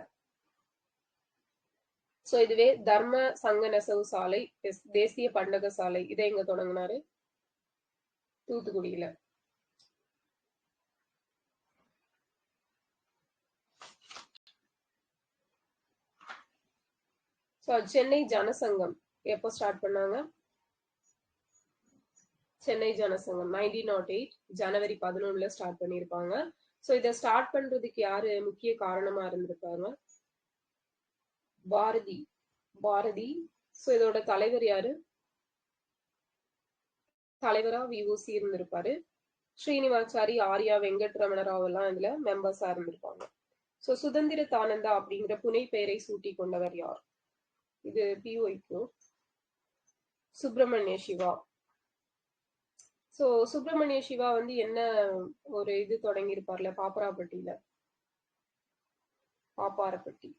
சோ இதுவே தர்ம சங்க நெசவு சாலை, தேசிய பண்டக சாலை இதை எங்க தொடங்கினாரு? தூத்துக்குடியில. சென்னை ஜனசங்கம் எப்போ ஸ்டார்ட் பண்ணாங்க? சென்னை ஜனசங்கம் 1908 ஜனவரி 11 ஸ்டார்ட் பண்ணியிருப்பாங்க. சோ இதை ஸ்டார்ட் பண்றதுக்கு யாரு முக்கிய காரணமா இருந்திருப்பாங்க? பாரதி. பாரதி. சோ இதோட தலைவர் யாரு? தலைவரா விஓசி இருந்திருப்பாரு. ஸ்ரீனிவாச்சாரி, ஆர்யா, வெங்கட்ரமண ராவ் எல்லாம் இதுல மெம்பர்ஸா இருந்திருப்பாங்க. சோ சுதந்திர தானந்தா அப்படிங்கிற புனை பெயரை சூட்டி கொண்டவர் யார்? இது பிஓக்கு. சுப்பிரமணிய சிவா. சோ சுப்பிரமணிய சிவா வந்து என்ன ஒரு இது தொடங்கி இருப்பார்ல பாப்பராப்பட்டியில? பாப்பாரப்பட்டி.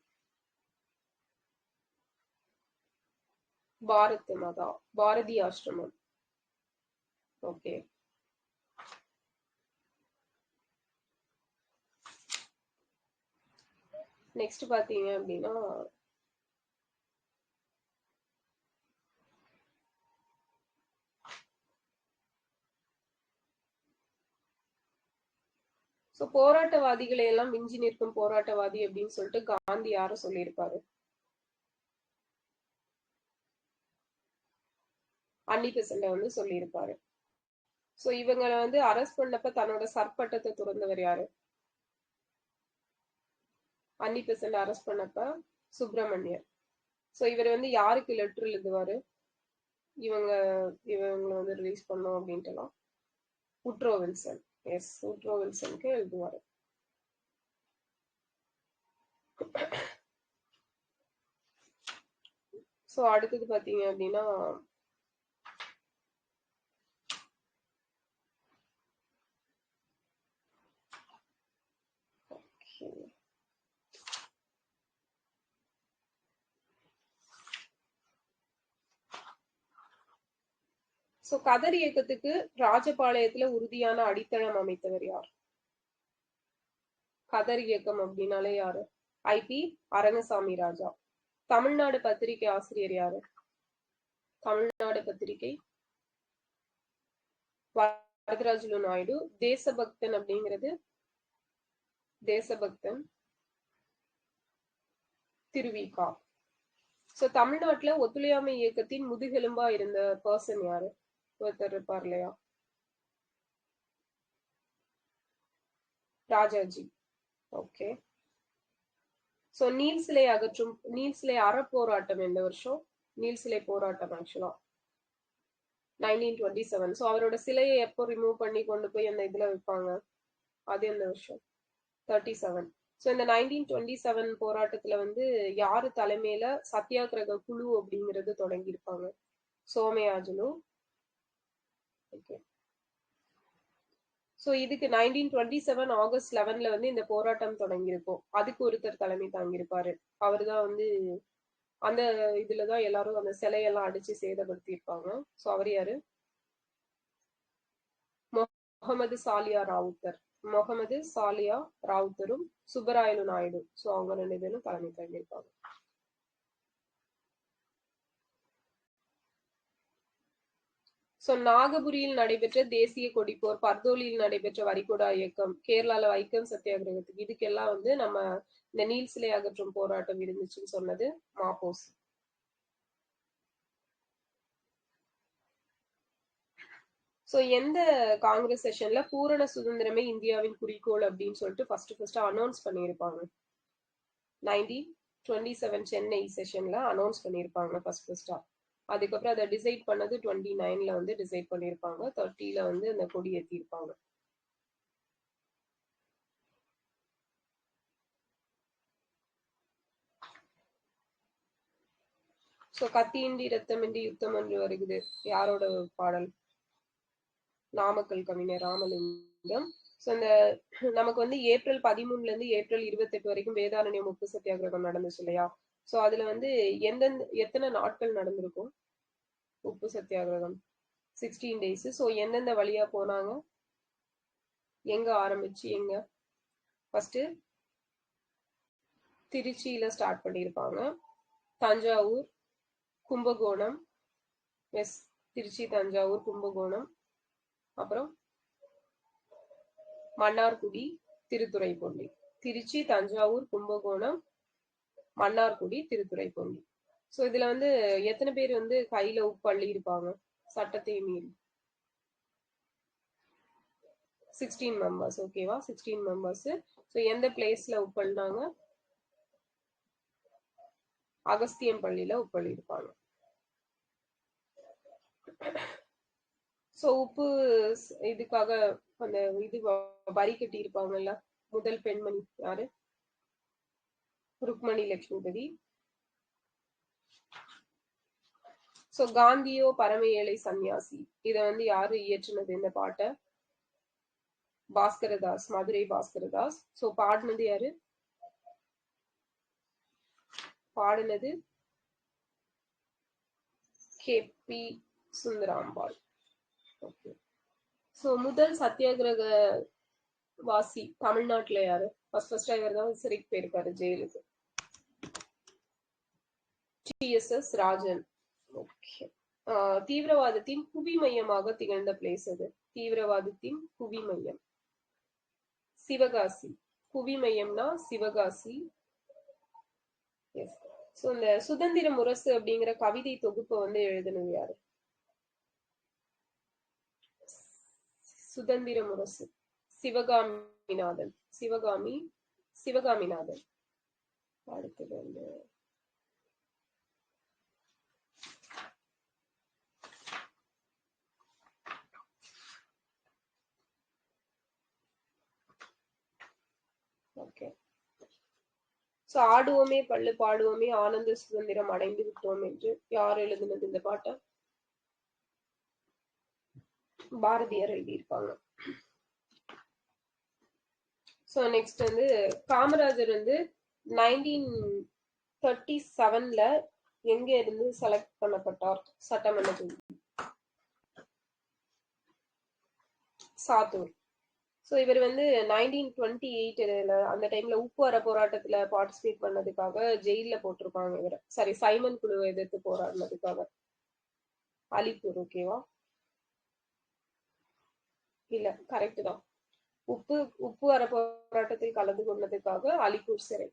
பாரத் மாதா, பாரதி ஆசிரமம். ஓகே. நெக்ஸ்ட் பாத்தீங்க அப்படின்னா சோ போராட்டவாதிகளை எல்லாம் மிஞ்சி நிற்கும் போராட்டவாதி அப்படின்னு சொல்லிட்டு காந்தி யார சொல்லியிருப்பாரு? அன்னி பெசன்ட வந்து சொல்லியிருப்பாரு. சோ இவங்களை வந்து அரெஸ்ட் பண்ணப்ப தன்னோட சர்பட்டத்தை துறந்தவர் யாரு? அன்னி பெசன்ட் அரெஸ்ட் பண்ணப்ப சுப்பிரமணியர். சோ இவர் வந்து யாருக்கு லெட்டர் எழுதுவாரு? இவங்க இவங்களை வந்து ரிலீஸ் பண்ணோம் அப்படின்ட்டுலாம் உட்ரோ வில்சன். எஸ், உட்ரோ வில்சனுக்கு எழுதுவாரு. சோ அடுத்தது பாத்தீங்க அப்படின்னா சோ கதர் இயக்கத்துக்கு ராஜபாளையத்துல உறுதியான அடித்தளம் அமைத்தவர் யார்? கதர் இயக்கம் அப்படின்னாலே யாரு? ஐபி அரங்கசாமி ராஜா. தமிழ்நாடு பத்திரிகை ஆசிரியர் யாரு? தமிழ்நாடு பத்திரிகை வரதராஜுலு நாயுடு. தேசபக்தன் அப்படிங்கிறது தேசபக்தன் திருவிகா. சோ தமிழ்நாட்டுல ஒத்துழையாமை இயக்கத்தின் முதுகெலும்பா இருந்த பர்சன் யாரு? ஒருத்தர் இருப்பார் இல்லையா, ராஜாஜி. ஓகே. சோ நீல் சிலை அகற்றும் நீல் சிலை அறப்போராட்டம் எந்த வருஷம்? நீல் சிலை போராட்டம் ஆக்சுவலா 1927. சோ அவரோட சிலையை எப்போ ரிமூவ் பண்ணி கொண்டு போய் அந்த இதுல வைப்பாங்க? அது எந்த வருஷம்? 37. சோ இந்த 1927 போராட்டத்துல வந்து யாரு தலைமையில சத்தியாகிரக குழு அப்படிங்கிறது தொடங்கி இருப்பாங்க? சோமயாஜுலு. ஓகே. சோ இதுக்கு 1927 ஆகஸ்ட் 11 வந்து இந்த போராட்டம் தொடங்கி இருக்கும். அதுக்கு ஒருத்தர் தலைமை தாங்கியிருப்பாரு. அவர்தான் வந்து அந்த இதுலதான் எல்லாரும் அந்த சிலையெல்லாம் அடிச்சு சேதப்படுத்தி இருப்பாங்க. சோ அவர் யாரு? முகமது சாலியா ராவுத்தர். முகமது சாலியா ராவுத்தரும் சுப்பராயலு நாயுடு. சோ அவங்க 2 பேரும் தலைமை தாங்கியிருப்பாங்க. சோ நாகபுரியில் நடைபெற்ற தேசிய கொடிப்போர், பர்தோலியில் நடைபெற்ற வரிகொடா இயக்கம், கேரளால வைக்கம் சத்தியாகிரகத்துக்கு இதுக்கெல்லாம் வந்து நம்ம இந்த நீல் சிலை அகற்றும் போராட்டம் இருந்துச்சுன்னு சொன்னது மாப்போசி. சோ எந்த காங்கிரஸ் செஷன்ல பூரண சுதந்திரமே இந்தியாவின் குறிக்கோள் அப்படின்னு சொல்லிட்டு ஃபர்ஸ்ட் அனௌன்ஸ் பண்ணியிருப்பாங்க? 1927 சென்னை செஷன்ல அனௌன்ஸ் பண்ணியிருப்பாங்க ஃபர்ஸ்டா. அதுக்கப்புறம் அதை டிசைட் பண்ணது 29ல வந்து டிசைட் பண்ணியிருப்பாங்க. 30ல வந்து அந்த கொடி ஏற்றிருப்பாங்க. சோ கத்தியின்றி ரத்தமின்றி யுத்தம் என்று வருகிறது யாரோட பாடல்? நாமக்கல் கவிஞர் ராமலிங்கம். ஸோ இந்த நமக்கு வந்து ஏப்ரல் 13ல இருந்து ஏப்ரல் 28 வரைக்கும் வேதாரண்யம் உப்பு சத்தியாகிரகம் நடந்துச்சு இல்லையா? ஸோ அதுல வந்து எத்தனை நாட்கள் நடந்திருக்கும் உப்பு சத்தியாகிரகம்? 16 days. ஸோ எந்தெந்த வழியா போனாங்க, எங்க ஆரம்பிச்சு எங்க? ஃபர்ஸ்ட் திருச்சியில ஸ்டார்ட் பண்ணியிருப்பாங்க, தஞ்சாவூர், கும்பகோணம், திருச்சி, தஞ்சாவூர், கும்பகோணம், அப்புறம் மன்னார்குடி, திருத்துறைப்பூண்டி. திருச்சி, தஞ்சாவூர், கும்பகோணம், மன்னார்குடி, திருத்துறைப்பூண்டி. ஸோ இதுல வந்து எத்தனை பேர் வந்து கையில உப்பு அள்ளி இருப்பாங்க சட்டத்தை மீறி? 16 members. ஓகேவா? 16 members. ஸோ எந்த பிளேஸ்ல உப்பு அள்ளினாங்க? அகஸ்தியம் பள்ளியில உப்பு அள்ளி இருப்பாங்க. ஸோ உப்பு இதுக்காக அந்த இது வரி கட்டி இருப்பாங்கல்ல, முதல் பெண்மணி யாரு? ருக்மணி லட்சுமிபதி. ஸோ காந்தியோ பரம ஏழை சன்னியாசி, இத வந்து யாரு இயற்றுனது இந்த பாட்டை? பாஸ்கரதாஸ், மதுரை பாஸ்கரதாஸ். ஸோ பாடினது யாரு? பாடினது கே.பி. சுந்தராம்பாள். ஓகே. ஸோ முதல் சத்தியாகிரக வாசி தமிழ்நாட்டுல யாரு? ஃபர்ஸ்ட் இவர் தான் சிறைக்கு போயிருக்காரு, ஜெயிலுக்கு. டி.எஸ்.எஸ். ராஜன். ஓகே. தீவிரவாதத்தின் புவி மையமாக திகழ்ந்த பிளேஸ் அது? தீவிரவாதத்தின் புவி மையம் சிவகாசி. புவி மையம்னா சிவகாசி. ஸோ இந்த சுதந்திர முரசு அப்படிங்கிற கவிதை தொகுப்பை வந்து எழுதினது யாரு? சுதந்திர முரசு சிவகாமிநாதன். சிவகாமிநாதன். அடுத்தது வந்து ஓகே. சோ ஆடுவோமே பள்ளு பாடுவோமே ஆனந்த சுதந்திரம் அடைந்து விட்டோம் என்று யார் எழுதினது இந்த பாட்டை? பாரதியார் எழுதியிருப்பாங்க. சோ நெக்ஸ்ட் வந்து காமராஜர் வந்து 1937ல எங்க இருந்து செலக்ட் பண்ணப்பட்டார் சட்டமன்ற தொகுதி? சாத்தூர். ஸோ இவர் வந்து 1928 அந்த டைம்ல உப்பு அற போராட்டத்துல பார்ட்டிசிபேட் பண்ணதுக்காக ஜெயில போட்டிருப்பாங்க இவரை. சாரி, சைமன் குழுவை எதிர்த்து போராடினதுக்காக. அலிப்பூர். ஓகேவா? இல்ல, கரெக்ட் தான். உப்பு அற போராட்டத்தில் கலந்து கொண்டதுக்காக அலிப்பூர் சிறை.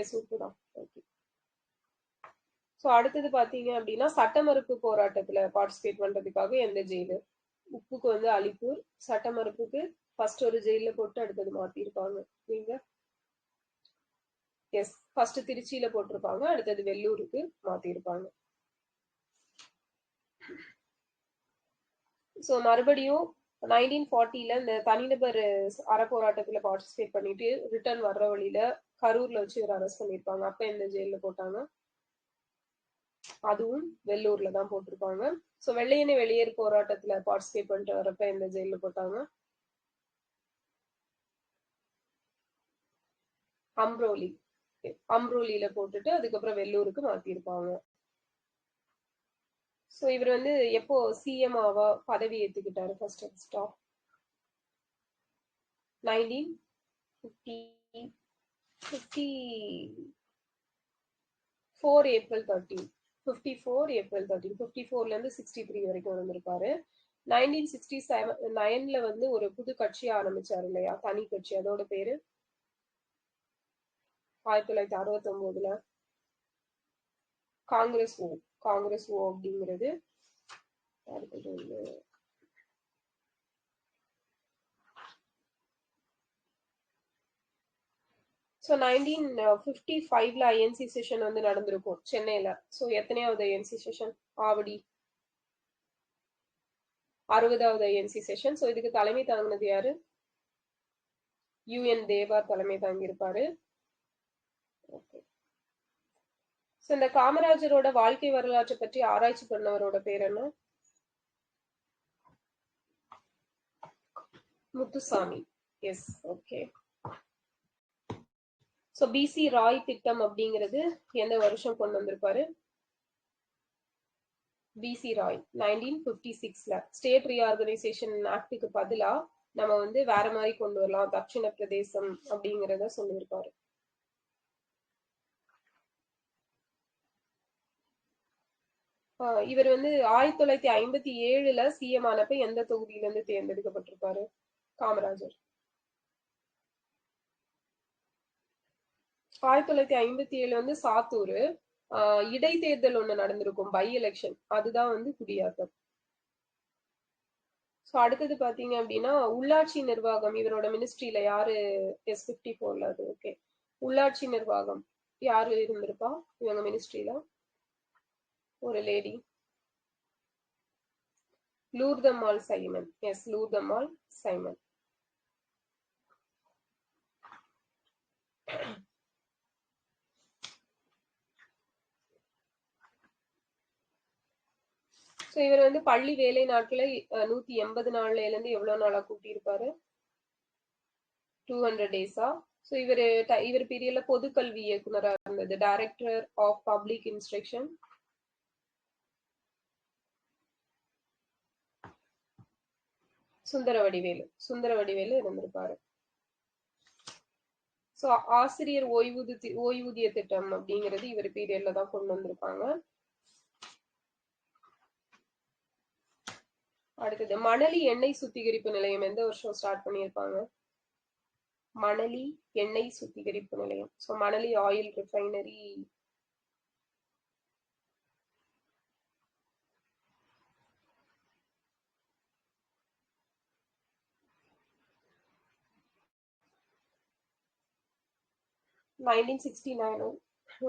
எஸ், உப்பு தான். ஓகே. ஸோ அடுத்தது பாத்தீங்க அப்படின்னா சட்ட மறுப்பு போராட்டத்துல பார்ட்டிசிபேட் பண்றதுக்காக எந்த ஜெயிலு? உப்புக்கு வந்து அலிப்பூர், சட்ட மறுப்புக்கு ஃபர்ஸ்ட் ஒரு ஜெயில போட்டு அடுத்தது மாத்திருப்பாங்க. நீங்க எஸ், ஃபர்ஸ்ட் திருச்சியில போட்டிருப்பாங்க, அடுத்தது வெள்ளூருக்கு மாத்திருப்பாங்க. ஸோ மறுபடியும் 1940ல இந்த தனிநபர் அறப்போராட்டத்துல பார்ட்டிசிபேட் பண்ணிட்டு ரிட்டர்ன் வர்ற வழியில கரூர்ல வச்சு ஒரு அரெஸ்ட் பண்ணிருப்பாங்க. அப்ப எந்த ஜெயில போட்டாங்க? அதுவும் வெள்ளூர்ல தான் போட்டிருப்பாங்க. ஸோ வெள்ளையனே வெளியேறு போராட்டத்துல பார்ட்டிசிபேட் பண்ணிட்டு வரப்ப எந்த ஜெயில போட்டாங்க? அம்ரோலியில போட்டுட்டு அதுக்கப்புறம் வெள்ளூருக்கு மாத்திருப்பாங்க. ஸோ இவர் வந்து எப்போ சிஎம் ஆவா பதவி ஏத்துக்கிட்டாரு ஃபர்ஸ்ட்? 1954 ஏப்ரல் 13. 54ல இருந்து 63 வரைக்கும் இருந்திருப்பாரு. 1969ல வந்து ஒரு புது கட்சி ஆரம்பிச்சாரு இல்லையா, தனி கட்சி. அதோட பேரு 1969ல காங்கிரஸ் ஓ அப்படிங்கிறது. அடுத்தது வந்து ஸோ 1955ல ஐஎன்சி செஷன் வந்து நடந்திருக்கும் சென்னையில. ஸோ எத்தனையாவது ஐஎன்சி செஷன்? ஆவடி 60வது ஐஎன்சி செஷன். ஸோ இதுக்கு தலைமை தாங்கினது யாரு? UN தேவா தலைமை தாங்கி இருப்பாரு. ஸோ இந்த காமராஜரோட வாழ்க்கை வரலாற்றை பற்றி ஆராய்ச்சி பண்ணவரோட பேர் என்ன? Muthusamy. Yes, okay. So PC Roy திட்டம் அப்படிங்கிறது எந்த வருஷம் கொண்டு வந்திருப்பாரு? பிசி ராய் 1956ல ஸ்டேட் ரீஆர்கனைசேஷன் ஆக்டுக்கு பதிலா நம்ம வந்து வேற மாதிரி கொண்டு வரலாம், தட்சிண பிரதேசம் அப்படிங்கிறத சொல்லியிருப்பாரு. இவர் வந்து 1957ல சிஎம் ஆனப்ப எந்த தொகுதியில இருந்து தேர்ந்தெடுக்கப்பட்டிருப்பாரு? காமராஜர். 1957 வந்து சாத்தூர் இடைத்தேர்தல் ஒண்ணு நடந்திருக்கும், பை எலெக்ஷன், அதுதான் வந்து குடியாத்தம். ஸோ அடுத்தது பாத்தீங்க அப்படின்னா உள்ளாட்சி நிர்வாகம், இவரோட மினிஸ்ட்ரியில யாரு? S54ல அது ஓகே. உள்ளாட்சி நிர்வாகம் யாரு இருந்திருப்பா இவங்க மினிஸ்ட்ரியில? ஒரு lady, Lourdammal Simon. Yes, Lourdammal Simon. So இவர் வந்து பள்ளி வேலை நாட்களை 180 நாள்ல இருந்து எவ்வளவு நாளா கூட்டியிருப்பாரு? 200 டேஸா? ஸோ இவர் பீரியட்ல பொது கல்வி இயக்குனரா இருந்தது, director of public instruction. Sundaravadivelu இருந்திருப்பாரு. ஸோ ஆசிரியர் ஓய்வூதிய திட்டம் அப்படிங்கிறது இவர் பீரியட்ல தான் கொண்டு வந்திருப்பாங்க. அடுத்தது மணலி எண்ணெய் சுத்திகரிப்பு நிலையம் எந்த வருஷம் ஸ்டார்ட் பண்ணியிருப்பாங்க? மணலி எண்ணெய் சுத்திகரிப்பு நிலையம், ஸோ மணலி ஆயில் ரிஃபைனரி.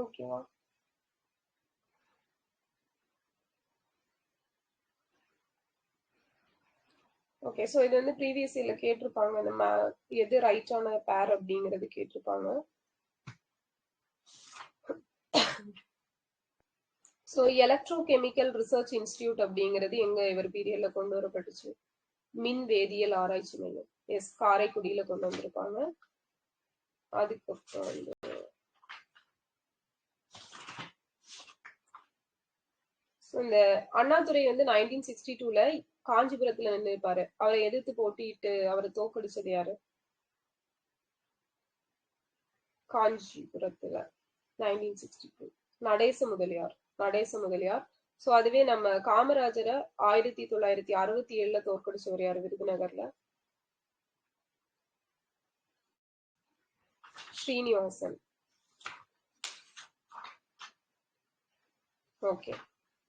ஓகேவா? ஓகே, ஸோ இது வந்து ப்ரீவியஸ் இயர்ல கேட்டிருப்பாங்க, நம்ம எது ரைட்டான பேர் அப்படிங்கிறது கேட்டிருப்பாங்க. So electro chemical research institute அப்படிங்கிறது எங்க இவர் பீரியட்ல கொண்டு வரப்பட்டுச்சு? மின் வேதியியல் ஆராய்ச்சி மையம். எஸ், காரைக்குடியில கொண்டு வந்திருப்பாங்க. அதுக்கப்புறம் வந்து இந்த அண்ணாதுரை வந்து 1962ல காஞ்சிபுரத்துல நின்று இருப்பாரு, அவரை எதிர்த்து போட்டிட்டு அவரை தோக்கடிச்சது யாரு? காஞ்சிபுரத்துல 1962 நடேச முதலியார். சோ அதுவே நம்ம காமராஜரை 1967ல தோற்கடிச்சவர் யாரு விருதுநகர்ல? ஸ்ரீனிவாசன். ஓகே,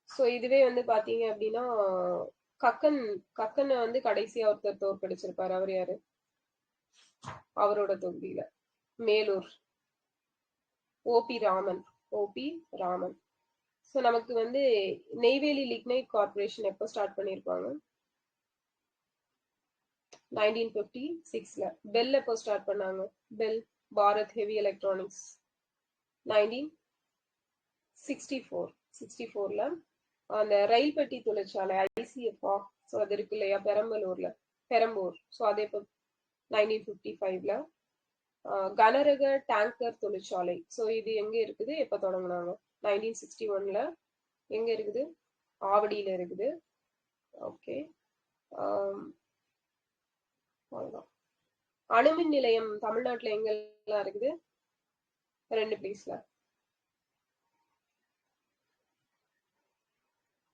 சோ இதுவே வந்து பாத்தீங்க அப்படின்னா கக்கன் வந்து கடைசியா ஒருத்தர் தோற்கடிச்சிருப்பாரு, அவர் யாரு? அவரோட தொகுதியில மேலூர், ஓபி ராமன். ஸோ நமக்கு வந்து நெய்வேலி லிக்னைட் கார்பரேஷன் எப்போ ஸ்டார்ட் பண்ணியிருப்பாங்க? 1956ல. பெல் எப்போ ஸ்டார்ட் பண்ணாங்க? பெல், பாரத் ஹெவி எலக்ட்ரானிக்ஸ் 1964ல. அந்த ரயில் பெட்டி தொழிற்சாலை ஐசிஎஃப்ஆ, ஸோ அது இருக்கு இல்லையா பெரம்பூர், ஸோ அதே இப்போ 1955ல. கனரக டேங்கர் தொழிற்சாலை, ஸோ இது எங்க இருக்குது, எப்ப தொடங்கினாங்க? 1961ல. எங்க இருக்குது? ஆவடியில இருக்குது. ஓகே, அணுமின் நிலையம் தமிழ்நாட்டுல எங்கெல்லாம் இருக்குது? 2 பிளேஸ்ல,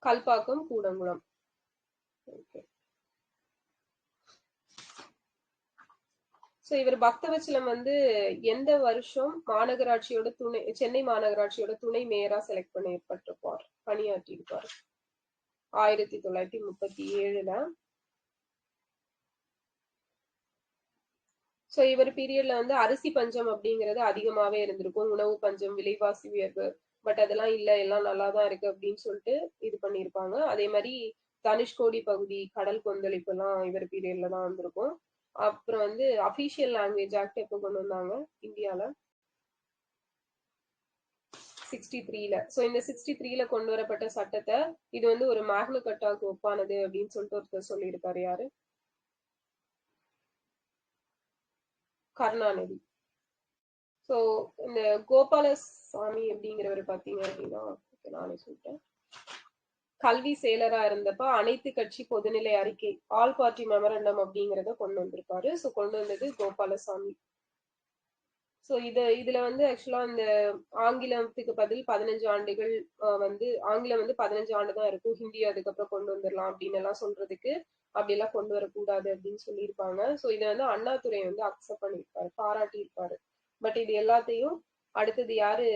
கல்பாக்கம், கூடங்குளம். ஓகே, ஸோ இவர் பக்தவச்சலம் வந்து எந்த வருஷம் சென்னை மாநகராட்சியோட துணை மேயரா செலக்ட் பண்ணப்பட்டிருப்பார், பணியாற்றி இருப்பார்? 1937ல. ஸோ இவர் பீரியட்ல வந்து அரிசி பஞ்சம் அப்படிங்கிறது அதிகமாவே இருந்திருக்கும், உணவு பஞ்சம், விலைவாசி உயர்வு, பட் அதெல்லாம் இல்ல, எல்லாம் நல்லாதான் இருக்கு அப்படின்னு சொல்லிட்டு இது பண்ணியிருப்பாங்க. அதே மாதிரி தனுஷ்கோடி பகுதி கடல் கொந்தளிப்பு எல்லாம் இவர் பீரியட்ல தான் வந்திருக்கும். அப்புறம் வந்து அபிஷியல் லாங்குவேஜ் ஆக்ட் எப்போ கொண்டு வந்தாங்க இந்தியால? 63ல. ஸோ இந்த 63ல கொண்டு வரப்பட்ட சட்டத்தை இது வந்து ஒரு மேக்னா கட்டாவுக்கு ஒப்பானது அப்படின்னு சொல்லிட்டு ஒருத்தர் சொல்லியிருக்காரு, யாரு? கருணாநிதி. ஸோ இந்த கோபாலசாமி அப்படிங்கிறவர் பார்த்தீங்க அப்படின்னா, நானே சொல்லிட்டேன், கல்வி செயலரா இருந்தப்ப அனைத்து கட்சி பொதுநிலை அறிக்கை ஆல் பார்ட்டி மெமரண்டம் அப்படிங்கிறத கொண்டு வந்திருப்பாரு. ஸோ கொண்டு வந்தது கோபாலசாமி. ஸோ இதுல வந்து ஆக்சுவலா இந்த ஆங்கிலத்துக்கு பதில் 15 ஆண்டுகள் வந்து ஆங்கிலம் வந்து 15 ஆண்டு தான் இருக்கும், ஹிந்தி அதுக்கப்புறம் கொண்டு வந்துடலாம் அப்படின்னு எல்லாம் சொல்றதுக்கு அப்படியெல்லாம் கொண்டு வரக்கூடாது அப்படின்னு சொல்லியிருப்பாங்க. ஸோ இதை வந்து அண்ணாதுரை வந்து அக்செப்ட் பண்ணியிருப்பாரு, பாராட்டி இருப்பாரு. பட் இது எல்லாத்தையும் அடுத்தது யாரு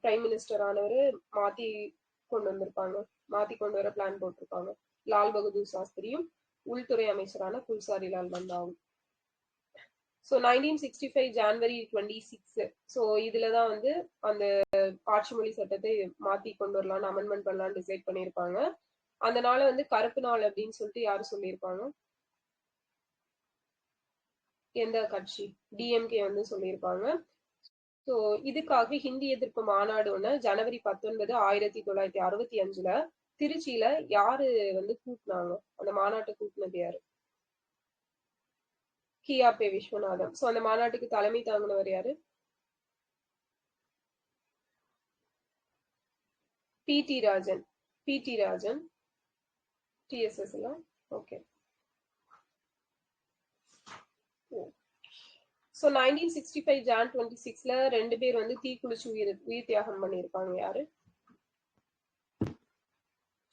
பிரைம் மினிஸ்டர் ஆனவரு மாத்தி கொண்டு வந்திருப்பாங்க, மாத்தி கொண்டு வர பிளான் போட்டிருப்பாங்க. லால் பகதூர் சாஸ்திரியும் உள்துறை அமைச்சரான குல்சாரிலால் நந்தாவும். ஸோ 1965 ஜான்வரி 26. ஸோ இதுலதான் வந்து அந்த ஆட்சி மொழி சட்டத்தை மாத்தி கொண்டு வரலாம்னு அமெண்ட்மெண்ட் பண்ணலாம்னு டிசைட் பண்ணியிருப்பாங்க. அந்த நாளை வந்து கருப்பு நாள் அப்படின்னு சொல்லிட்டு யாரு சொல்லியிருப்பாங்க? எந்த கட்சி? டிஎம்கே வந்து சொல்லியிருப்பாங்க. ஸோ இதுக்காக ஹிந்தி எதிர்ப்பு மாநாடு ஒண்ணு ஜனவரி 19, 1965 திருச்சியில யாரு வந்து கூட்டினாங்க? அந்த மாநாட்டை கூட்டினது யாரு? கியாபே விஸ்வநாதன். ஸோ அந்த மாநாட்டுக்கு தலைமை தாங்கினவர் யாரு? பிடி ராஜன். பிடி ராஜன் டிஎஸ்எஸ்ல. ஓகே. ஸோ 1965 ஜான் 26 2 பேர் வந்து தீக்குளிச்சு உயிர் தியாகம் பண்ணியிருப்பாங்க. யாரு?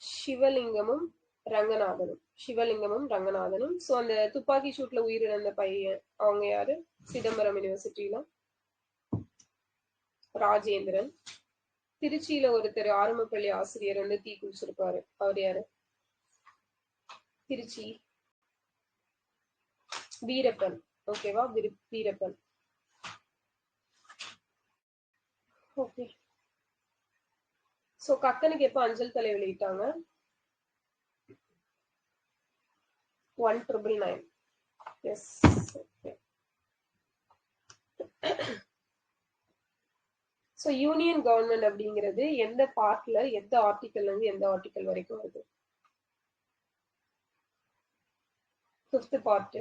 சிவலிங்கமும் ரங்கநாதனும். சிவலிங்கமும் ரங்கநாதனும். ஸோ அந்த துப்பாக்கி சூட்ல உயிரிழந்த பையன் அவங்க யாரு? சிதம்பரம் யூனிவர்சிட்டியில ராஜேந்திரன். திருச்சியில ஒருத்தர் ஆரம்பப்பள்ளி ஆசிரியர் வந்து தீ குளிச்சிருப்பாரு, அவர் யாரு? திருச்சி வீரப்பன். ஓகேவா? வீரப்பன். ஓகே. சோ கக்கனுக்கு எப்ப அஞ்சல் தலை வெளியிட்டாங்க? 1999. எஸ். ஸோ யூனியன் கவர்மெண்ட் அப்படிங்கிறது எந்த பார்ட்ல, எந்த ஆர்டிக்கல்ல இருந்து எந்த ஆர்டிக்கல் வரைக்கும் வருது? 5th பார்ட்,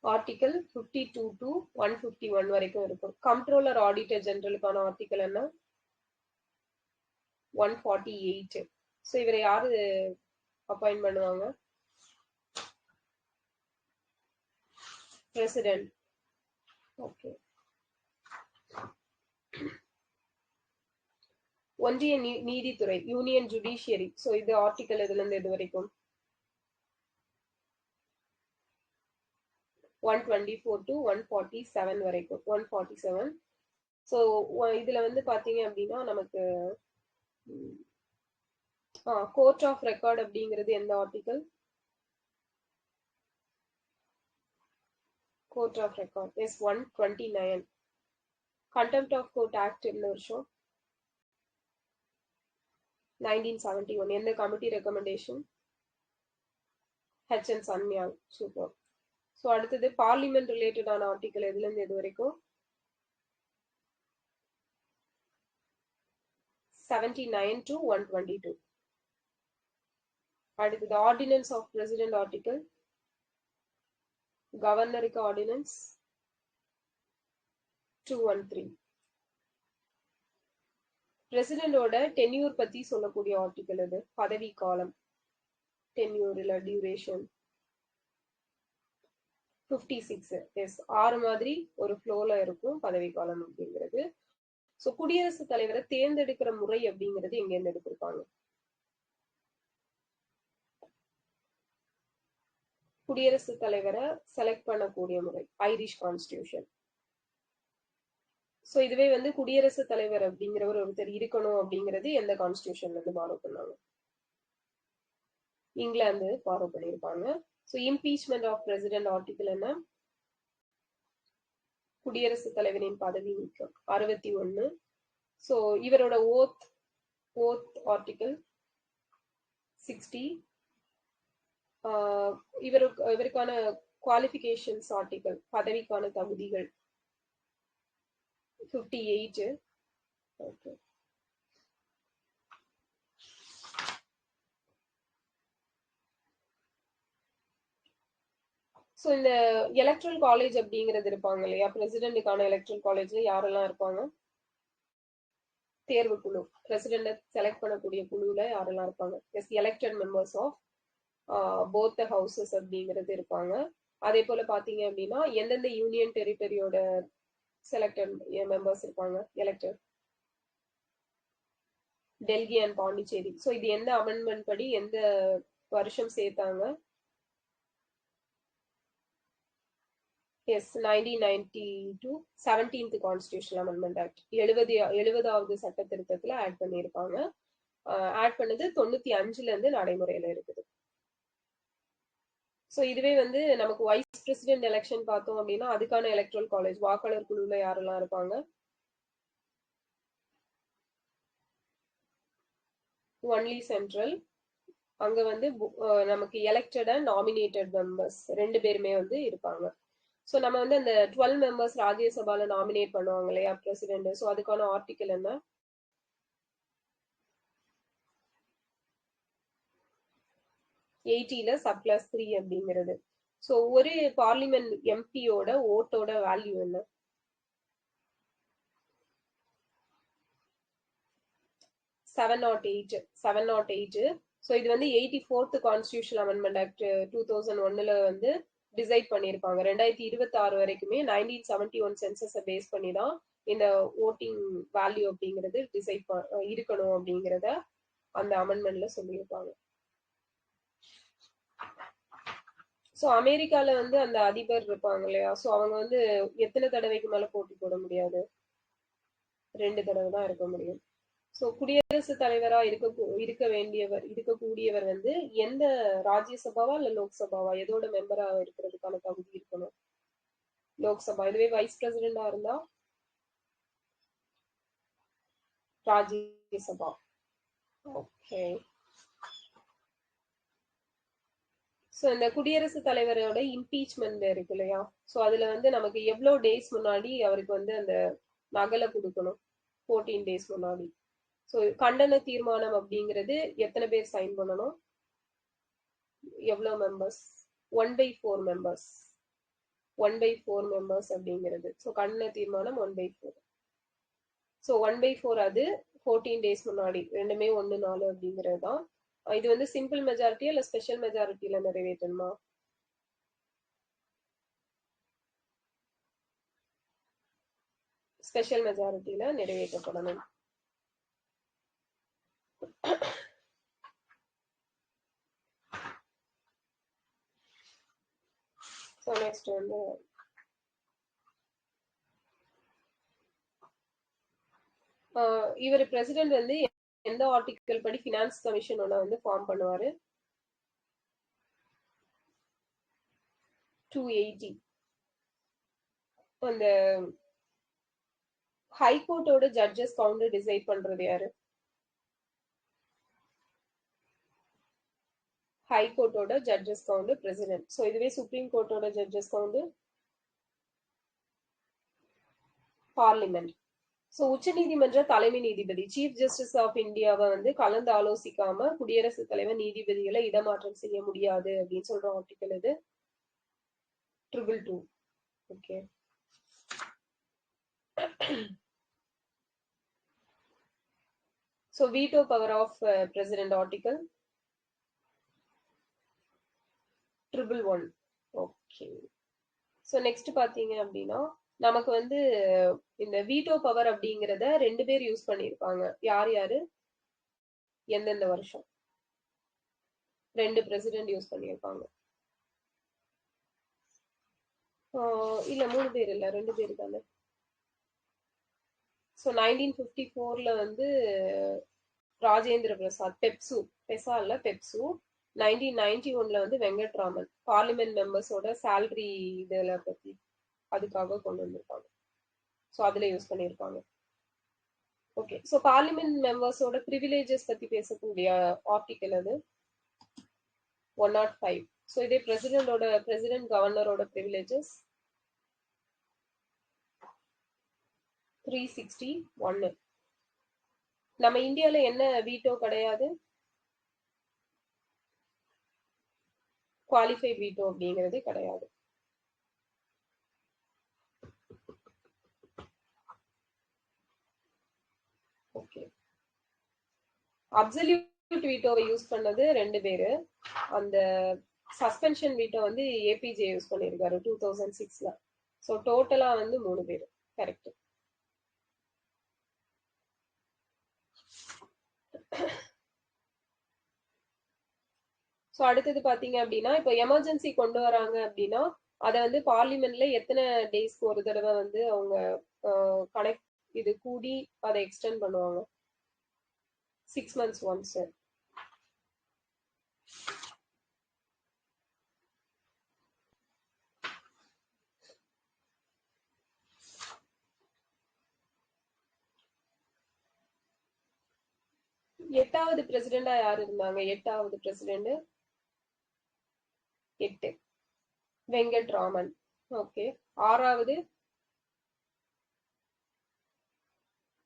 ஆர்டிக்கல் 52 to 151 வரைக்கும் இருக்கும். கம்ப்ட்ரோலர் ஆடிட்டர் ஜெனரலுக்கான ஆர்டிக்கல் என்ன? 148. ஸோ இவரை யாரு அப்பாயிண்ட் பண்ணுவாங்க? பிரசிடென்ட். ஓகே. ஒன்றிய நீதித்துறை, யூனியன் ஜுடிஷியரி. ஸோ இது ஆர்டிக்கல் இதுல இருந்து இது வரைக்கும் 124 to 147 வரைக்கும். 147. ஸோ இதுல வந்து பாத்தீங்க அப்படின்னா நமக்கு கோர்ட் ஆஃப் ரெக்கார்ட் அப்படிங்கிறது எந்த article? Court of record yes 129. Contempt of court act எந்த வருஷம்? 1971. எந்த committee recommendation? HN Sanyal. Super. So அடுத்தது பார்லிமெண்ட் ரிலேட்டடான ஆர்டிக்கல் எதுல இருந்து எது வரைக்கும்? 79 to 122. அடுத்தது ஆர்டினன்ஸ் ஆஃப் பிரசிடென்ட் ஆர்டிக்கல். கவர்னருக்கு ஆர்டினன்ஸ் 213. பிரசிடென்டோட டென்யூர் பத்தி சொல்லக்கூடிய ஆர்டிக்கல் இது. பதவி காலம், டென்யூர் இல்ல டியூரேஷன். 56. எஸ். 6 மாதிரி ஒரு ஃப்ளோல இருக்கும் பதவி காலம் அப்படிங்கிறது. சோ குடியரசுத் தலைவரை தேர்ந்தெடுக்கிற முறை அப்படிங்கிறது எங்க இருந்து எடுத்திருப்பாங்க? குடியரசுத் தலைவரை செலக்ட் பண்ணக்கூடிய முறை ஐரிஷ் கான்ஸ்டிடியூஷன். சோ இதுவே வந்து குடியரசுத் தலைவர் அப்படிங்கிறவர் ஒருத்தர் இருக்கணும் அப்படிங்கிறது எந்த கான்ஸ்டிடியூஷன்ல இருந்து ஃபாலோ பண்ணாங்க? இங்கிலாந்து ஃபாலோ பண்ணியிருப்பாங்க. So impeachment of president article என்ன? குடியரசுத் தலைவரின் பதவி நீக்கம் 61. ஸோ இவரோட ஓத் ஆர்டிக்கல் 60. இவருக்கான குவாலிஃபிகேஷன்ஸ் ஆர்டிக்கல், பதவிக்கான தகுதிகள் 58. ஓகே. ஸோ இந்த எலக்ட்ரல் காலேஜ் அப்படிங்கிறது இருப்பாங்க இல்லையா, பிரசிடென்ட்டுக்கான எலக்ட்ரல் காலேஜ்ல யாரெல்லாம் இருப்பாங்க? தேர்வு குழு, பிரசிடென்ட செலக்ட் பண்ணக்கூடிய குழுல யாரெல்லாம் இருப்பாங்க? Yes, elected members of both the houses அப்படிங்கிறது இருப்பாங்க. அதே போல பாத்தீங்க அப்படின்னா எந்தெந்த யூனியன் டெரிட்டரியோட செலக்டட் மெம்பர்ஸ் இருப்பாங்க elected? Delhi and Pondicherry. So இது எந்த அமெண்ட்மெண்ட் படி எந்த வருஷம் சேர்த்தாங்க? Yes, 1992 17th constitutional amendment act, 70வது சட்ட திருத்தத்துல ஆட் பண்ணியிருப்பாங்க. ஆட் பண்ணது 95ல இருந்து நடைமுறையில இருக்குது. ஸோ இதுவே வந்து நமக்கு வைஸ் பிரசிடென்ட் எலெக்ஷன் பார்த்தோம் அப்படின்னா அதுக்கான எலக்ட்ரல் காலேஜ் வாக்காளர் குழுல யாரெல்லாம் இருப்பாங்க? Only central. அங்க வந்து நமக்கு எலெக்டட் அண்ட் நாமினேட்டட் மெம்பர்ஸ் ரெண்டு பேருமே வந்து இருப்பாங்க. ஸோ நம்ம வந்து அந்த 12 மெம்பர்ஸ் ராஜ்யசபால நாமினேட் பண்ணுவாங்க இல்லையா பிரசிடென்ட், ஸோ அதுக்கான ஆர்டிக்கல் என்ன? 80ல சப்ளஸ் 3 அப்படிங்கிறது. ஸோ ஒரு பார்லிமெண்ட் எம்பியோட ஓட்டோட வேல்யூ என்ன? 708. ஸோ இது வந்து 84th கான்ஸ்டியூஷனல் அமெண்ட்மெண்ட் ஆக்ட் 2001ல வந்து டிசைட் பண்ணியிருப்பாங்க. 2026 வரைக்குமே 1971 சென்சஸை பேஸ் பண்ணி தான் இந்த ஓட்டிங் வேல்யூ அப்படிங்கிறது டிசைட் இருக்கணும் அப்படிங்கிறத அந்த அமெண்ட்மெண்ட்ல சொல்லியிருப்பாங்க. ஸோ அமெரிக்கால வந்து அந்த அதிபர் இருப்பாங்க இல்லையா, ஸோ அவங்க வந்து எத்தனை தடவைக்கு மேல போட்டி போட முடியாது? 2 தடவை தான் இருக்க முடியும். ஸோ குடியரசுத் தலைவரா இருக்கக்கூடியவர் வந்து எந்த ராஜ்யசபாவா இல்ல லோக்சபாவா எதோட மெம்பரா இருக்கிறதுக்கான தகுதி இருக்கணும்? லோக்சபா. இதுவே வைஸ் பிரசிடென்டா இருந்தா ராஜ்யசபா. ஓகே. ஸோ இந்த குடியரசுத் தலைவரோட இம்பீச்மெண்ட் இருக்கு இல்லையா, ஸோ அதுல வந்து நமக்கு எவ்வளோ டேஸ் முன்னாடி அவருக்கு வந்து அந்த நகலை கொடுக்கணும்? 14 days முன்னாடி. ஸோ கண்டன தீர்மானம் அப்படிங்கிறது எத்தனை பேர் சைன் பண்ணணும்? எவ்வளோ மெம்பர்ஸ்? 1/4 மெம்பர்ஸ். 1/4 மெம்பர்ஸ் அப்படிங்கிறது. ஸோ கண்டன தீர்மானம் 1/4. ஸோ 1/4 அது 14 days முன்னாடி, ரெண்டுமே 1/4 அப்படிங்கிறது தான். இது வந்து சிம்பிள் மெஜாரிட்டியா இல்ல ஸ்பெஷல் மெஜாரிட்டியில நிறைவேற்றணுமா? ஸ்பெஷல் மெஜாரிட்டியில நிறைவேற்றப்படணும். ஸோ நெக்ஸ்ட் வந்து இவர் பிரசிடென்ட் வந்து எந்த ஆர்டிக்கல் படி ஃபினான்ஸ் கமிஷனோட வந்து ஃபார்ம் பண்ணுவாரு? 280. அந்த ஹைகோர்ட்டோட ஜட்ஜஸ் கவுண்ட் டிசைட் பண்றது யாரு? ஹைகோர்ட்டோட ஜட்ஜஸ் கவுண்ட் பிரசிடென்ட். ஸோ இதுவே சுப்ரீம் கோர்ட்டோட ஜட்ஜஸ் கவுண்ட் பார்லிமெண்ட். ஸோ உச்சநீதிமன்ற தலைமை நீதிபதி சீஃப் ஜஸ்டிஸ் ஆஃப் இந்தியாவை வந்து கலந்து ஆலோசிக்காம குடியரசுத் தலைவர் நீதிபதிகளை இடமாற்றம் செய்ய முடியாது அப்படின்னு சொல்ற ஆர்டிக்கல் இது 222. Okay. So veto power of president article 111. Okay. So next பாத்தீங்க அப்படின்னா நமக்கு வந்து இந்த வீட்டோ பவர் அப்படிங்கிறத 2 பேர் யூஸ் பண்ணியிருப்பாங்க. யார் யாரு எந்தெந்த வருஷம்? 2 பிரசிடென்ட் யூஸ் பண்ணியிருப்பாங்க. இல்ல 3 பேர் இல்ல, 2 பேர் தானே. ஸோ 1954ல வந்து ராஜேந்திர பிரசாத், பெசா இல்ல பெப்சு. 1991ல வந்து வெங்கட்ராமன் பார்லிமெண்ட் மெம்பர்ஸோட சேலரி இதுல பத்தி அதுக்காக கொண்டு வந்திருப்பாங்க. ஸோ அதுல யூஸ் பண்ணியிருப்பாங்க. ஓகே. ஸோ பார்லிமெண்ட் மெம்பர்ஸோட ப்ரிவிலேஜஸ் பத்தி பேசக்கூடிய ஆர்டிக்கல் அது 105. ஸோ இதே பிரசிடென்ட் கவர்னரோட ப்ரிவிலேஜஸ் 361. நம்ம இந்தியால என்ன வீட்டோ கிடையாது? குவாலிஃபைட் வீட்டோ அப்படிங்கிறது கிடையாது. ஓகே. அப்சல்யூட் வீட்டோவை யூஸ் பண்ணது 2 பேரு. அந்த சஸ்பென்ஷன் வீட்டோ வந்து ஏபிஜே யூஸ் பண்ணியிருக்காரு 2006ல. ஸோ டோட்டலா வந்து 3 பேரு. கரெக்ட். ஸோ அடுத்தது பாத்தீங்க அப்படின்னா, இப்போ எமர்ஜென்சி கொண்டு வராங்க அப்படின்னா அதை வந்து பார்லிமெண்ட்ல எத்தனை டேஸ்க்கு ஒரு தடவை வந்து அவங்க கனெக்ட் இது கூடி அதை எக்ஸ்டெண்ட் பண்ணுவாங்க? 6 months once. எட்டாவது பிரசிடெண்டா யார் இருந்தாங்க? எட்டாவது பிரசிடெண்ட் 8 வெங்கட் ராமன். ஓகே. ஆறாவது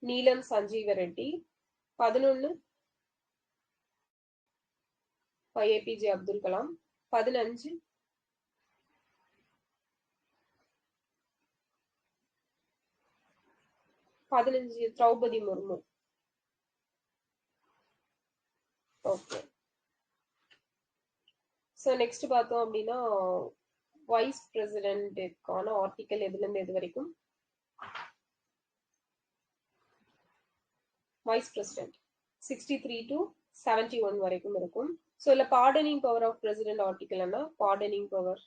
Neelam Sanjiva Reddy. 11 APJ Abdul Kalam. 15 Droupadi Murmu. Okay. So next பார்த்தோம் அப்படின்னா வைஸ் பிரசிடென்ட்கான ஆர்டிக்கல் எதுல இருந்து எது வரைக்கும்? வைஸ் பிரசிடென்ட் 63 to 71 வரைக்கும் இருக்கும். ஸோ இல்ல pardoning power of president article என்ன? Pardoning power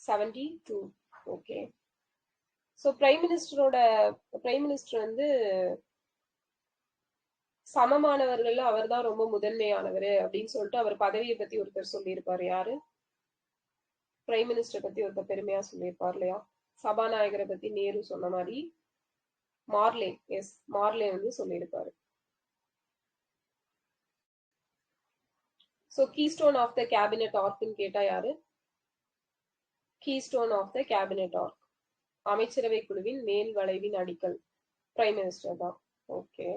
72. Okay. So prime minister வந்து சமமானவர்கள் அவர் தான் ரொம்ப முதன்மையானவர் அப்படின்னு சொல்லிட்டு அவர் பதவியை பத்தி ஒருத்தர் சொல்லியிருப்பாரு. யாரு? பிரைம் மினிஸ்டர் பத்தி ஒருத்தர் பெருமையா சொல்லியிருப்பார் இல்லையா? சபாநாயகரை பத்தி நேரு சொன்ன மாதிரி மார்லே. எஸ், மார்லே வந்து சொல்லியிருப்பாரு. So keystone of the cabinet ஆர்க்னு கேட்டா யாரு? Keystone of the cabinet arch, அமைச்சரவை குழுவின் மேல் வளைவின் அடிக்கல், பிரைம் மினிஸ்டர் தான். ஓகே.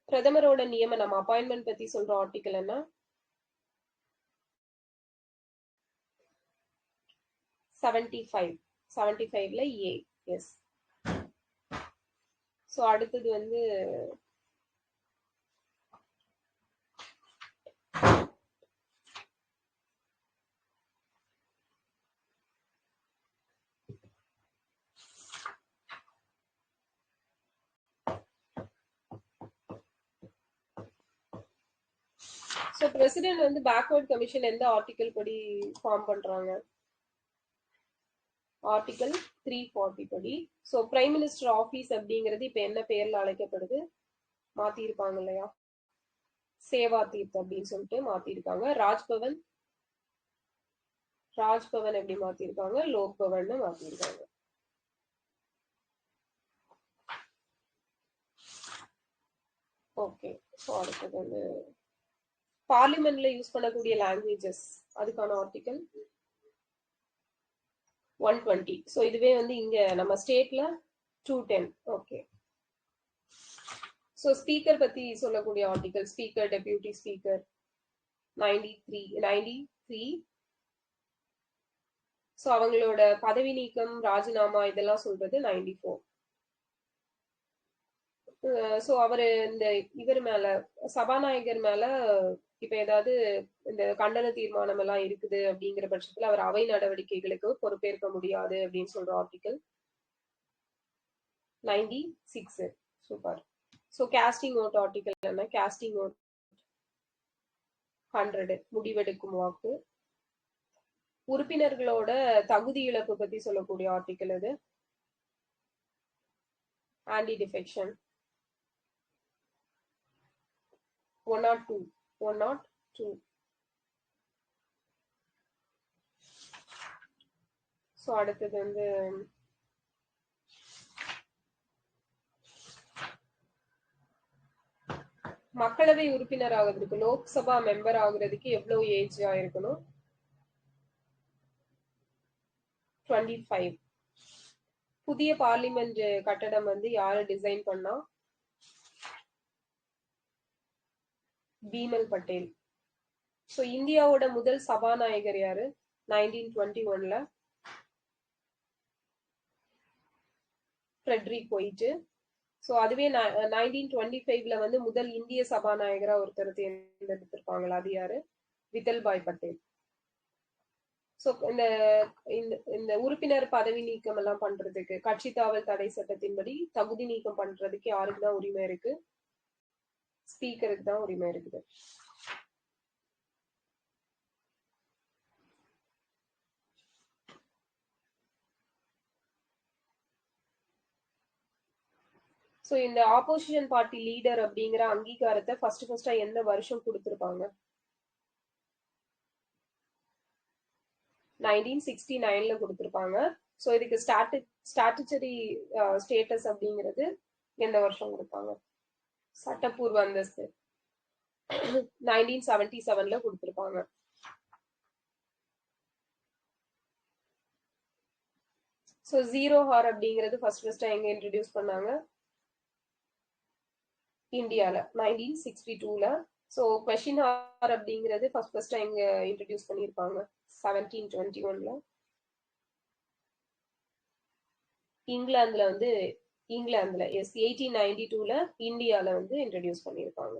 பிரதமரோட நியமனம் அப்பாயின்மெண்ட் பத்தி சொல்ற ஆர்டிக்கல் என்ன? 75ல ஏ. எஸ். ஸோ அடுத்தது வந்து ஸோ பிரசிடென்ட் வந்து பேக்வர்ட் கமிஷன் எந்த ஆர்டிக்கல் படி ஃபார்ம் பண்றாங்க? ஆர்டிக்கல் 340 படி. ஸோ பிரைம் மினிஸ்டர் ஆபீஸ் அப்படிங்கிறது இப்ப என்ன பெயர்ல அழைக்கப்படுது? மாத்திருப்பாங்க இல்லையா? சேவா தீர்த் அப்படின்னு சொல்லிட்டு மாத்திருக்காங்க. ராஜ்பவன் எப்படி மாத்திருக்காங்க? லோக் பவன் மாத்திருக்காங்க. ஓகே. ஸோ அடுத்தது வந்து பார்லிமெண்ட்ல யூஸ் பண்ணக்கூடிய லாங்குவேஜஸ், அதுக்கான ஆர்டிக்கல் 120. ஸோ இதுவே வந்து இங்க நம்ம ஸ்டேட்ல 210. ஓகே. ஸோ ஸ்பீக்கர் பத்தி சொல்லக்கூடிய article, speaker, deputy speaker 93. So அவங்களோட பதவி நீக்கம், ராஜினாமா இதெல்லாம் சொல்றது 94. ஸோ அவரு இந்த இவர் மேல, சபாநாயகர் மேல இப்ப ஏதாவது இந்த கண்டன தீர்மானம் எல்லாம் இருக்குது அப்படிங்கிற பட்சத்துல அவர் அவை நடவடிக்கைகளுக்கு பொறுப்பேற்க முடியாது அப்படின்னு சொல்ற article 96. Super. So casting vote article என்ன? காஸ்டிங் ஓட் 100, முடிவெடுக்கும் வாக்கு. உறுப்பினர்களோட தகுதி இழப்பு பத்தி சொல்லக்கூடிய ஆர்டிக்கல் அது ஆன்டி டிஃபெக்ஷன் 102. ஸோ அடுத்தது வந்து மக்களவை உறுப்பினர் ஆகுறதுக்கு, லோக்சபா மெம்பர் ஆகுறதுக்கு எவ்வளவு ஏஜ் ஆயிருக்கணும்? 25. புதிய பார்லிமெண்ட் கட்டடம் வந்து யாரு டிசைன் பண்ணா? பீமல் பட்டேல். ஸோ இந்தியாவோட முதல் சபாநாயகர் யாரு? 1921ல ஃப்ரெட்ரிக் போயிட்டு. ஸோ அதுவே 1925ல வந்து முதல் இந்திய சபாநாயகரா ஒருத்தர் தேர்ந்தெடுத்திருப்பாங்களா, அது யாரு? விதல்பாய் பட்டேல். ஸோ இந்த இந்த உறுப்பினர் பதவி நீக்கம் எல்லாம் பண்றதுக்கு கட்சி தாவல் தடை சட்டத்தின்படி தகுதி நீக்கம் பண்றதுக்கு யாருக்கு தான் உரிமை இருக்கு? ஸ்பீக்கருக்கு தான் உரிமை இருக்குது. ஸோ இந்த ஆப்போசிஷன் பார்ட்டி லீடர் அப்படிங்கிற அங்கீகாரத்தை ஃபர்ஸ்டா எந்த வருஷம் கொடுத்திருப்பாங்க? 1969ல கொடுத்திருப்பாங்க. ஸோ இதுக்கு ஸ்டாட்டுட்டரி ஸ்டேட்டஸ் அப்படிங்கிறது எந்த வருஷம் கொடுப்பாங்க? சட்டப்பூர்வ அந்தஸ்து 1977ல கொடுத்திருப்பாங்க. ஸோ ஜீரோ ஹார் அப்படிங்கிறது ஃபர்ஸ்டா எங்க இன்ட்ரடியூஸ் பண்ணாங்க? இந்தியால 1962ல. ஸோ கொஸ்டின் ஹார் அப்படிங்கிறது ஃபர்ஸ்டா எங்க இன்ட்ரடியூஸ் பண்ணியிருப்பாங்க? 1721ல. இங்கிலாந்துல 1892ல இந்தியால வந்து இன்ட்ரடியூஸ் பண்ணியிருப்பாங்க.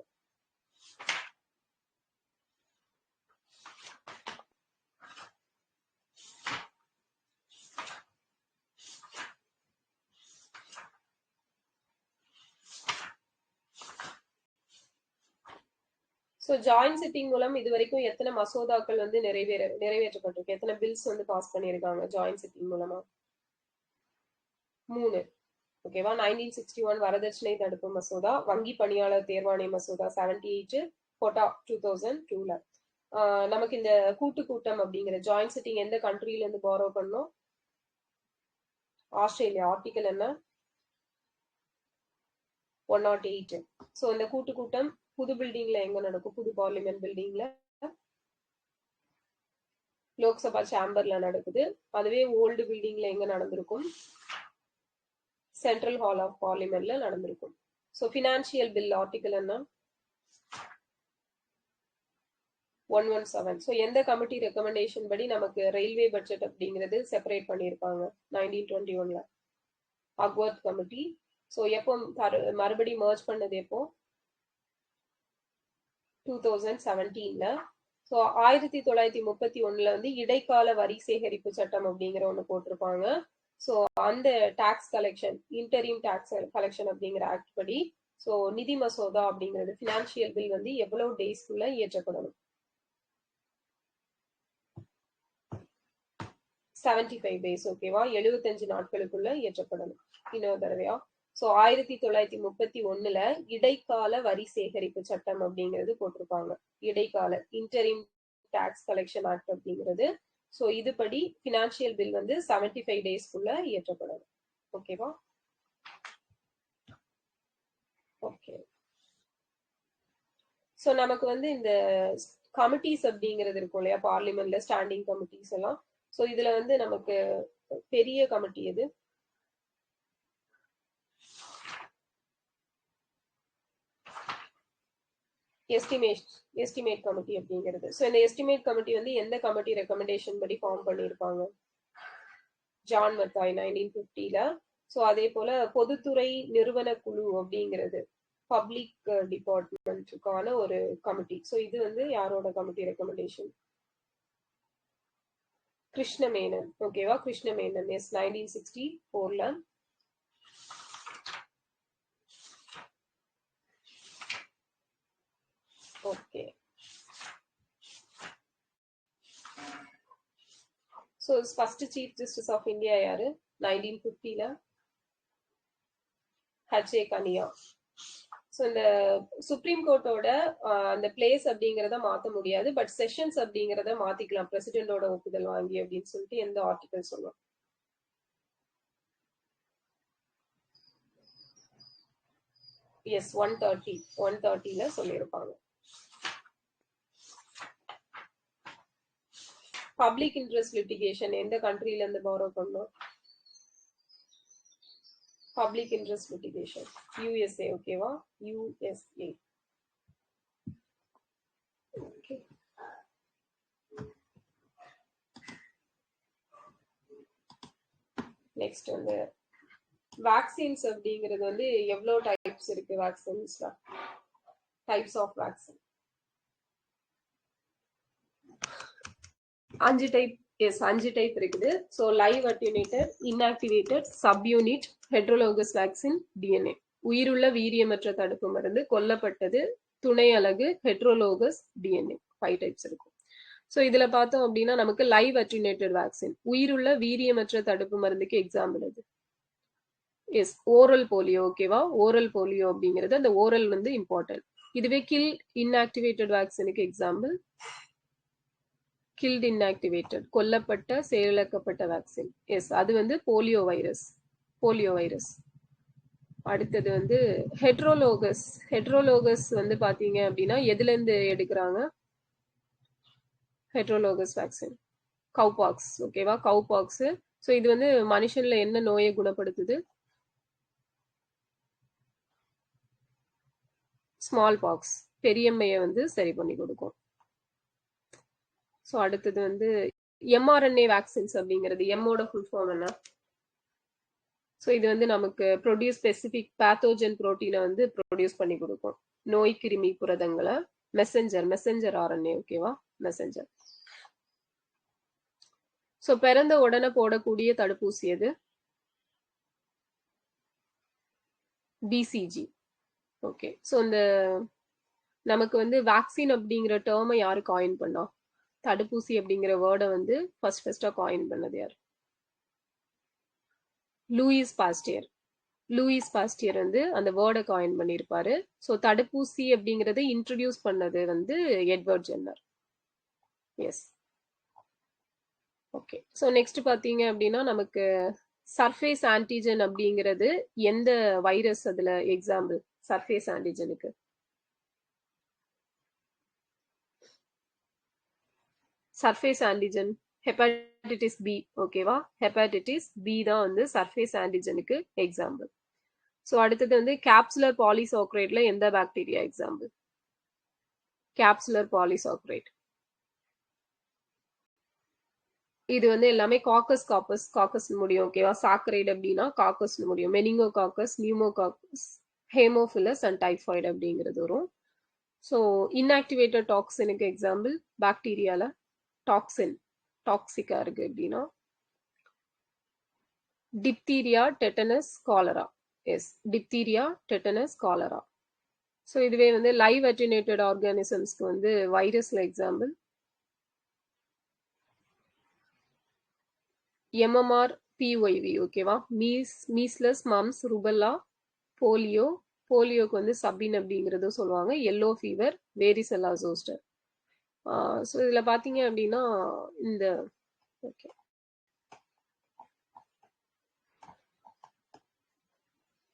ஸோ ஜாயிண்ட் சிட்டிங் மூலம் இது வரைக்கும் எத்தனை மசோதாக்கள் வந்து நிறைவேற்றப்பட்டிருக்கு? எத்தனை பில்ஸ் வந்து பாஸ் பண்ணியிருக்காங்க ஜாயிண்ட் சிட்டிங் மூலமா? 3. ஓகேவா? 1961 வரதட்சணை தடுப்பு மசோதா, வங்கி பணியாளர் தேர்வாணைய மசோதா 78, கோட்டா 2002ல. நமக்கு இந்த கூட்டம் அப்படிங்கிற ஜாயிண்ட் சிட்டிங் எந்த கண்ட்ரில இருந்து பாரோ பண்ணோம்? ஆஸ்திரேலியா. ஆர்டிகல் என்ன? 108. ஸோ இந்த கூட்டம் புது பில்டிங்ல எங்க நடக்கும்? புது பார்லிமெண்ட் பில்டிங்ல, லோக்சபா சேம்பர்ல நடக்குது. அதுவே ஓல்டு பில்டிங்ல எங்க நடந்திருக்கும்? சென்ட்ரல் ஹால் ஆஃப் பார்லிமெண்ட்ல நடந்திருக்கும். ஸோ ஃபினான்சியல் பில் ஆர்டிகல் என்ன? 117. ஸோ எந்த கமிட்டி ரெக்கமெண்டேஷன் படி நமக்கு ரயில்வே பட்ஜெட் அப்படிங்கிறது செப்பரேட் பண்ணியிருப்பாங்க 1921ல? அக்வர்த் கமிட்டி. ஸோ எப்போ மறுபடி மர்ஜ் பண்ணது எப்போ? 2017ல. ஸோ 1931ல வந்து இடைக்கால வரி சேகரிப்பு சட்டம் அப்படிங்கிற ஒண்ணு போட்டிருப்பாங்க. ஸோ அந்த tax collection, interim tax collection அப்படிங்கிற ஆக்ட் படி ஸோ நிதி மசோதா அப்படிங்கிறது பினான்சியல் பில் வந்து எவ்வளவு டேஸ்க்குள்ள இயற்றப்படணும்? 75 days. ஓகேவா? 75 நாட்களுக்குள்ள இயற்றப்படணும். இன்னொரு தடவையா? ஸோ 1931ல இடைக்கால வரி சேகரிப்பு சட்டம் அப்படிங்கிறது போட்டிருப்பாங்க. இடைக்கால இன்டரிம் டாக்ஸ் கலெக்ஷன் ஆக்ட் அப்படிங்கிறது. ஸோ இதுபடி பினான்சியல் பில் வந்து 75 daysக்குள்ள இயற்றப்படணும். ஓகேவா? ஓகே. ஸோ நமக்கு வந்து இந்த கமிட்டிஸ் அப்படிங்கிறது இருக்கும் இல்லையா பார்லிமெண்ட்ல, ஸ்டாண்டிங் கமிட்டிஸ் எல்லாம். ஸோ இதுல வந்து நமக்கு பெரிய கமிட்டி எது? எஸ்டிமேட் கமிட்டி அப்படிங்கிறது. ஸோ இந்த எஸ்டிமேட் கமிட்டி வந்து எந்த கமிட்டி ரெக்கமெண்டேஷன் படி ஃபார்ம் பண்ணியிருப்பாங்க? ஜான் மெத்தாய் 1950ல. ஸோ அதே போல பொதுத்துறை நிறுவன குழு அப்படிங்கிறது பப்ளிக் டிபார்ட்மெண்ட்டுக்கான ஒரு கமிட்டி. ஸோ இது வந்து யாரோட கமிட்டி ரெக்கமெண்டேஷன்? கிருஷ்ணமேனன். ஓகேவா? கிருஷ்ணமேனன். எஸ், 1964ல. Okay. So first chief justice of India யாரு? 1950ல ஹெச்.ஏ. கனியா. ஸோ இந்த சுப்ரீம் கோர்ட்டோட அந்த பிளேஸ் அப்படிங்கிறத மாற்ற முடியாது, பட் செஷன்ஸ் அப்படிங்கிறத மாத்திக்கலாம் பிரசிடென்டோட ஒப்புதல் வாங்கி அப்படின்னு சொல்லிட்டு எந்த ஆர்டிகல் சொல்லும்? எஸ், 130ல சொல்லியிருப்பாங்க. பப்ளிக் இன்ட்ரெஸ்ட் லிட்டிகேஷன் எந்த கண்ட்ரில இருந்து பாரோ பண்ணோம்? Public interest litigation USA. ஓகேவா? யூஎஸ்ஏ. ஓகே. நெக்ஸ்ட் வந்து வேக்சின்ஸ் அப்படிங்கிறது வந்து எவ்வளவு டைப்ஸ் இருக்கு வேக்சின்ஸ்ல? Types of vaccine 5 type. Yes, 5 type இருக்குது. So live attenuated, inactivated, subunit, heterologous vaccine, DNA. உயிருள்ள வீரியமற்ற தடுப்பு மருந்து, கொல்லப்பட்டது, துணை அலகு, ஹெட்ரோலோகஸ், டிஎன்ஏ. 5 டைப்ஸ் இருக்கும். ஸோ இதுல பார்த்தோம் அப்படின்னா நமக்கு லைவ் அட்யூனேட்டட் வேக்சின், உயிருள்ள வீரியமற்ற தடுப்பு மருந்துக்கு எக்ஸாம்பிள் அது. Yes, oral polio. ஓகேவா? ஓரல் போலியோ அப்படிங்கிறது அந்த ஓரல் வந்து இம்பார்ட்டன்ட். இதுவே கில் இன்ஆக்டிவேட்டட் வேக்சினுக்கு எக்ஸாம்பிள் கில்ட் இன்ஆக்டிவேட்டட், கொல்லப்பட்ட செயலிழக்கப்பட்ட வேக்சின். எஸ், அது வந்து போலியோ வைரஸ். Polio virus. அடுத்தது வந்து ஹெட்ரோலோகஸ். ஹெட்ரோலோகஸ் வந்து பாத்தீங்க அப்படின்னா எதுல இருந்து எடுக்கிறாங்க? ஹெட்ரோலோகஸ் வேக்சின் கவுபாக்ஸ். ஓகேவா? கவுபாக்ஸ். ஸோ இது வந்து மனுஷன்ல என்ன நோயை குணப்படுத்துது? ஸ்மால் பாக்ஸ், பெரியம்மையை வந்து சரி பண்ணி கொடுக்கும். ஸோ அடுத்தது வந்து எம்ஆர்என்ஏ வேக்சின்ஸ் அப்படிங்கிறது, எம்மோட ஃபுல் ஃபார்ம் என்ன? ஸோ இது வந்து நமக்கு ப்ரொடியூஸ் ஸ்பெசிஃபிக் பேத்தோஜன் புரோட்டீனை வந்து ப்ரொடியூஸ் பண்ணி கொடுக்கும், நோய் கிருமி புரதங்களை. Messenger RNA. ஓகேவா? மெசஞ்சர். ஸோ பிறந்த உடனே போடக்கூடிய தடுப்பூசி எது? பிசிஜி. ஓகே. ஸோ இந்த நமக்கு வந்து வேக்சின் அப்படிங்கிற டேர்மை யாரு காயின் பண்ணா? தடுப்பூசி அப்படிங்கிற வேர்டை வந்து ஃபர்ஸ்டா காயின் பண்ணது யார்? Lewis Pasteur. லூயிஸ் பாஸ்டியர் வந்து அந்த வேர்டை காயின் பண்ணியிருப்பாரு. ஸோ தடுப்பூசி அப்படிங்கறத இன்ட்ரடியூஸ் பண்ணது வந்து Edward Jenner. Yes. Okay. So next பாத்தீங்க அப்படின்னா நமக்கு சர்ஃபேஸ் ஆன்டிஜன் அப்படிங்கிறது எந்த வைரஸ் அதுல எக்ஸாம்பிள்? சர்ஃபேஸ் ஆன்டிஜனுக்கு சர்ஃபேஸ் ஆன்டிஜன் ஹெப்பாட்டிட்டிஸ் பி. ஓகேவா? ஹெப்பாட்டிட்டிஸ் பி தான் வந்து சர்ஃபேஸ் ஆன்டிஜனுக்கு எக்ஸாம்பிள். ஸோ அடுத்தது வந்து கேப்சுலர் பாலிசாக்ரைட்ல எந்த பாக்டீரியா எக்ஸாம்பிள்? Capsular polysaccharide. இது வந்து எல்லாமே காக்கஸ் முடியும். ஓகேவா? சாக்கரைடு அப்படின்னா காக்கஸ் முடியும். மெனிங்கோகாக்கஸ், நியூமோகாக்கஸ், ஹேமோஃபிலஸ் அண்ட் டைஃபாய்டு அப்படிங்கிறது வரும். ஸோ இன்ஆக்டிவேட்டட் டாக்ஸினுக்கு எக்ஸாம்பிள் பாக்டீரியால டாக்ஸின் டாக்ஸிக்கா இருக்கு அப்படின்னா diphtheria, tetanus, cholera. Yes, diphtheria, tetanus, cholera. So இதுவே வந்து லைவ் அட்டினேட்டட் ஆர்கானிசம்ஸ்க்கு வந்து வைரஸ்ல எக்ஸாம்பிள் எம்எம்ஆர், பிஒய்வி. ஓகேவா? Measles, mumps, rubella, polio. போலியோக்கு வந்து சபின் அப்படிங்கிறதும் சொல்லுவாங்க. Yellow fever, varicella zoster. So இதுல பாத்தீங்க அப்படின்னா இந்த ஓகே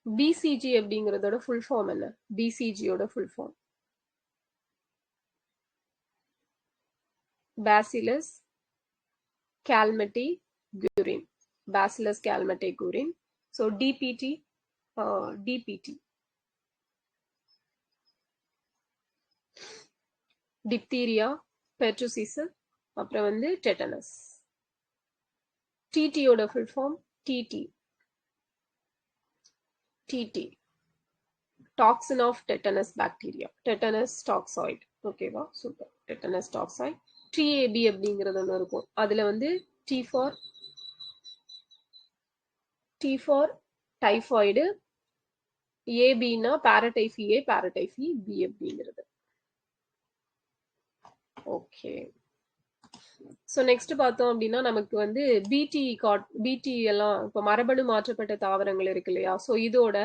பிசிஜி அப்படிங்கிறதோட ஃபுல் ஃபார்ம் என்ன? பிசிஜியோட full form bacillus calmette-guerin. Bacillus calmette-guerin. So DPT, DPT. Diphtheria, pertussis, அப்புறம் வந்து tetanus. TT ஓட full form TT. TT. Toxin of tetanus bacteria. Tetanus toxoid. ஓகேவா? சூப்பர். Tetanus toxoid. TAB அப்படிங்கிறது ஒன்று இருக்கும். அதுல வந்து T for typhoid, ஏபின்னா பாராடைஃபி ஏ, பாராடைஃபி பி அப்படிங்கிறது. ஓகே. ஸோ நெக்ஸ்ட் பார்த்தோம் அப்படின்னா நமக்கு வந்து பிடி எல்லாம் இப்போ மரபணு மாற்றப்பட்ட தாவரங்கள் இருக்கு இல்லையா? ஸோ இதோட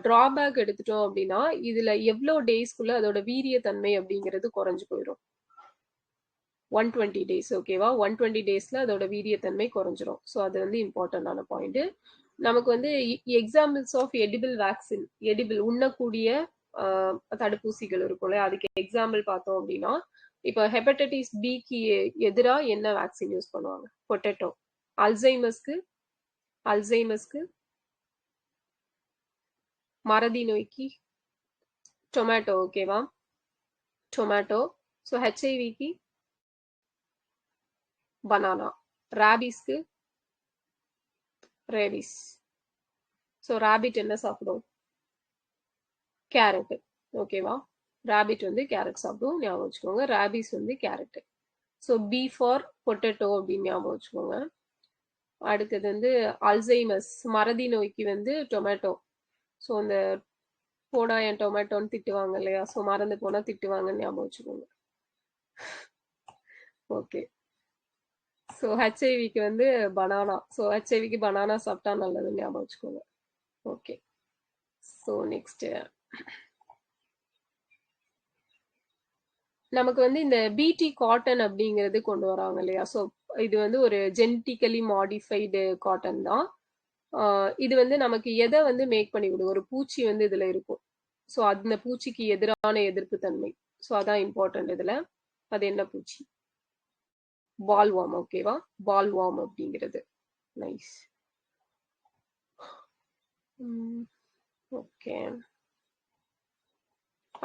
டிராபேக் எடுத்துட்டோம் அப்படின்னா இதுல எவ்வளோ டேஸ்க்குள்ள அதோட வீரியத்தன்மை அப்படிங்கிறது குறைஞ்சு போயிடும். 120 days. ஓகேவா? 120 daysல அதோட வீரியத்தன்மை குறைஞ்சிரும். ஸோ அது வந்து இம்பார்ட்டன்டான பாயிண்ட். நமக்கு வந்து examples of edible vaccine, edible உண்ணக்கூடிய தடுப்பூசிகள் இருக்கும்ல, அதுக்கு எக்ஸாம்பிள் பார்த்தோம் அப்படின்னா இப்போ ஹெப்படைட்டிஸ் பிக்கு எதிராக என்ன வேக்சின் யூஸ் பண்ணுவாங்க? பொட்டேட்டோ. அல்சைமஸ்க்கு மறதி நோய்க்கு டொமேட்டோ. ஓகேவா? டொமேட்டோ. ஸோ ஹெச்ஐவிக்கு பனானா. ரேபிஸ்க்கு ரேபிஸ். ஸோ ராபிட் என்ன சாப்பிடும்? கேரட். ஓகேவா? ராபிட் வந்து கேரட் சாப்பிடும், ஞாபகம் வச்சுக்கோங்க. ராபிஸ் வந்து carrot. So B for potato அப்படின்னு ஞாபகம் வச்சுக்கோங்க. அடுத்தது வந்து அல்சைமஸ், மறதி நோய்க்கு வந்து டொமேட்டோ. ஸோ இந்த போடா என் டொமேட்டோன்னு திட்டுவாங்க இல்லையா? ஸோ மறந்து போனா திட்டுவாங்கன்னு ஞாபகம் வச்சுக்கோங்க. ஓகே. ஸோ ஹெச்ஐவிக்கு வந்து பனானா. ஸோ ஹெச்ஐவிக்கு பனானா சாப்பிட்டா நல்லதுன்னு ஞாபகம் வச்சுக்கோங்க. ஓகே. ஸோ நெக்ஸ்ட் நமக்கு வந்து இந்த பிடி காட்டன் அப்படிங்கிறது கொண்டு வராங்க இல்லையா? ஸோ இது வந்து ஒரு ஜெனட்டிக்கலி மாடிஃபைடு காட்டன் தான். இது வந்து நமக்கு எதை வந்து மேக் பண்ணி கொடுக்கும்? ஒரு பூச்சி வந்து இதுல இருக்கும். ஸோ அந்த பூச்சிக்கு எதிரான எதிர்ப்பு தன்மை. ஸோ அதான் இம்பார்ட்டன்ட் இதுல. அது என்ன பூச்சி? பால்வாம். ஓகேவா? பால்வாம் அப்படிங்கிறது. நைஸ். ஓகே.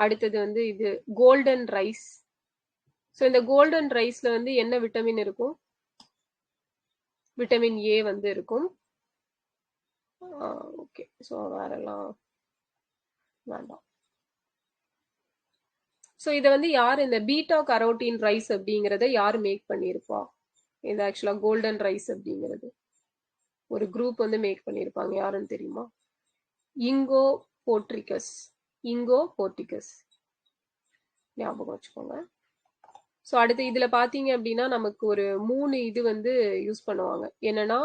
அடுத்தது வந்து இது கோல்டன் ரைஸ். ஸோ இந்த கோல்டன் ரைஸ்ல வந்து என்ன விட்டமின் இருக்கும்? விட்டமின் ஏ வந்து இருக்கும். ஓகே. ஸோ வேறெல்லாம் வேண்டாம். ஸோ இதை வந்து யார் இந்த பீட்டா கரோட்டின் ரைஸ் அப்படிங்கிறத யார் மேக் பண்ணியிருப்பா? இது ஆக்சுவலா கோல்டன் ரைஸ் அப்படிங்கிறது ஒரு குரூப் வந்து மேக் பண்ணியிருப்பாங்க. யாருன்னு தெரியுமா? இங்கோ போர்ட்ரிகஸ். இங்கோ போர்டிகஸ் ஞாபகம் வச்சுக்கோங்க. ஸோ அடுத்து இதுல பாத்தீங்க அப்படின்னா நமக்கு ஒரு 3 இது வந்து யூஸ் பண்ணுவாங்க. என்னன்னா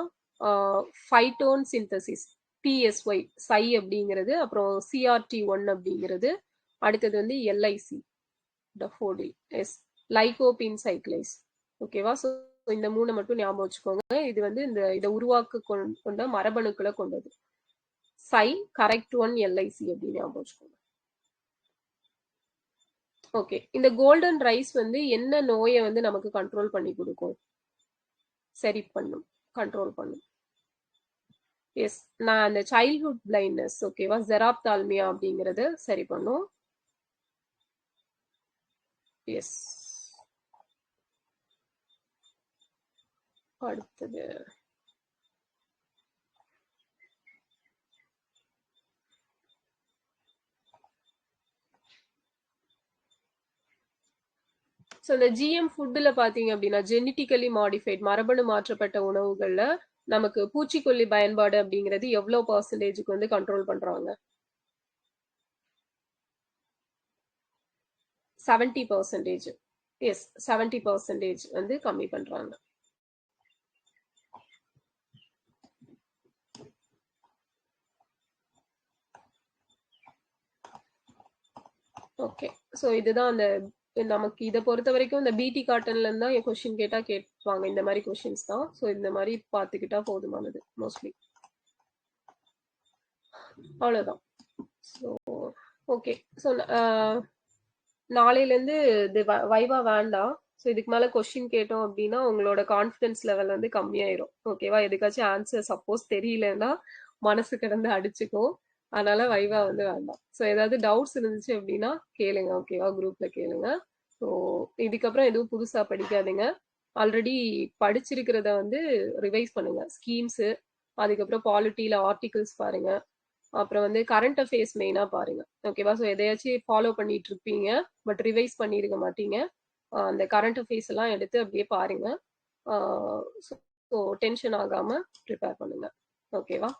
ஃபைட்டோன் சிந்தசிஸ், பிஎஸ்ஒய் சை அப்படிங்கிறது, அப்புறம் CRT1 அப்படிங்கிறது, அடுத்தது வந்து LIC டஃபோடில், எஸ் லைகோபின் சைக்ளைஸ். ஓகேவா? ஸோ இந்த 3 மட்டும் ஞாபகம் வச்சுக்கோங்க. இது வந்து இதை உருவாக்க கொண்ட மரபணுக்களை கொண்டது. சை, கரெக்ட் ஒன், LIC அப்படின்னு ஞாபகம் வச்சுக்கோங்க. ஓகே. இந்த கோல்டன் ரைஸ் வந்து என்ன நோயை வந்து நமக்கு கண்ட்ரோல் பண்ணி கொடுக்கும்? சரி பண்ணும், கண்ட்ரோல் பண்ணும். எஸ், நான் அந்த சைல்ட்ஹுட் பிளைண்ட்னஸ், ஓகேவா, ஜெராப்தால்மியா அப்படிங்கறது சரி பண்ணும். எஸ். அடுத்தது ஸோ இந்த GM ஃபுட்டில் பார்த்தீங்க அப்படின்னா ஜெனட்டிக்கலி மாடிஃபைட், மரபணு மாற்றப்பட்ட உணவுகளில் நமக்கு பூச்சிக்கொல்லி பயன்பாடு அப்படிங்கிறது எவ்வளோ பர்சன்டேஜுக்கு வந்து கண்ட்ரோல் பண்ணுறாங்க? 70%. எஸ், 70% வந்து கம்மி பண்ணுறாங்க. ஓகே. ஸோ இதுதான் அந்த நமக்கு இதை பொறுத்த வரைக்கும் இந்த பிடி காட்டன்ல இருந்தா கொஸ்டின் கேட்டா கேட்பாங்க. இந்த மாதிரி கொஸ்டின்ஸ் தான். ஸோ இந்த மாதிரி பார்த்துக்கிட்டா போதுமானது மோஸ்ட்லி. அவ்வளோதான். So okay. ஸோ நாளையிலேருந்து இது வைவா வேண்டாம். ஸோ இதுக்கு மேலே கொஸ்டின் கேட்டோம் அப்படின்னா உங்களோட கான்ஃபிடன்ஸ் லெவல் வந்து கம்மியாயிரும். ஓகேவா? எதுக்காச்சும் ஆன்சர் சப்போஸ் தெரியலன்னா மனசு கிடந்து அடிச்சுக்கும். அதனால வைவா வந்து வேண்டாம். ஸோ ஏதாவது டவுட்ஸ் இருந்துச்சு அப்படின்னா கேளுங்க. ஓகேவா? குரூப்ல கேளுங்க. ஸோ இதுக்கப்புறம் எதுவும் புதுசா படிக்காதீங்க. ஆல்ரெடி படிச்சிருக்கிறத வந்து ரிவைஸ் பண்ணுங்க. ஸ்கீம்ஸு, அதுக்கப்புறம் பாலிட்டியில ஆர்டிகிள்ஸ் பாருங்க, அப்புறம் வந்து கரண்ட் அஃபேர்ஸ் மெயினா பாருங்க. ஓகேவா? ஸோ எதையாச்சும் ஃபாலோ பண்ணிட்டு இருப்பீங்க, பட் ரிவைஸ் பண்ணிருக்க மாட்டீங்க. அந்த கரண்ட் அஃபேர்ஸ் எல்லாம் எடுத்து அப்படியே பாருங்க. ஸோ டென்ஷன் ஆகாம ப்ரிப்பேர் பண்ணுங்க. ஓகேவா?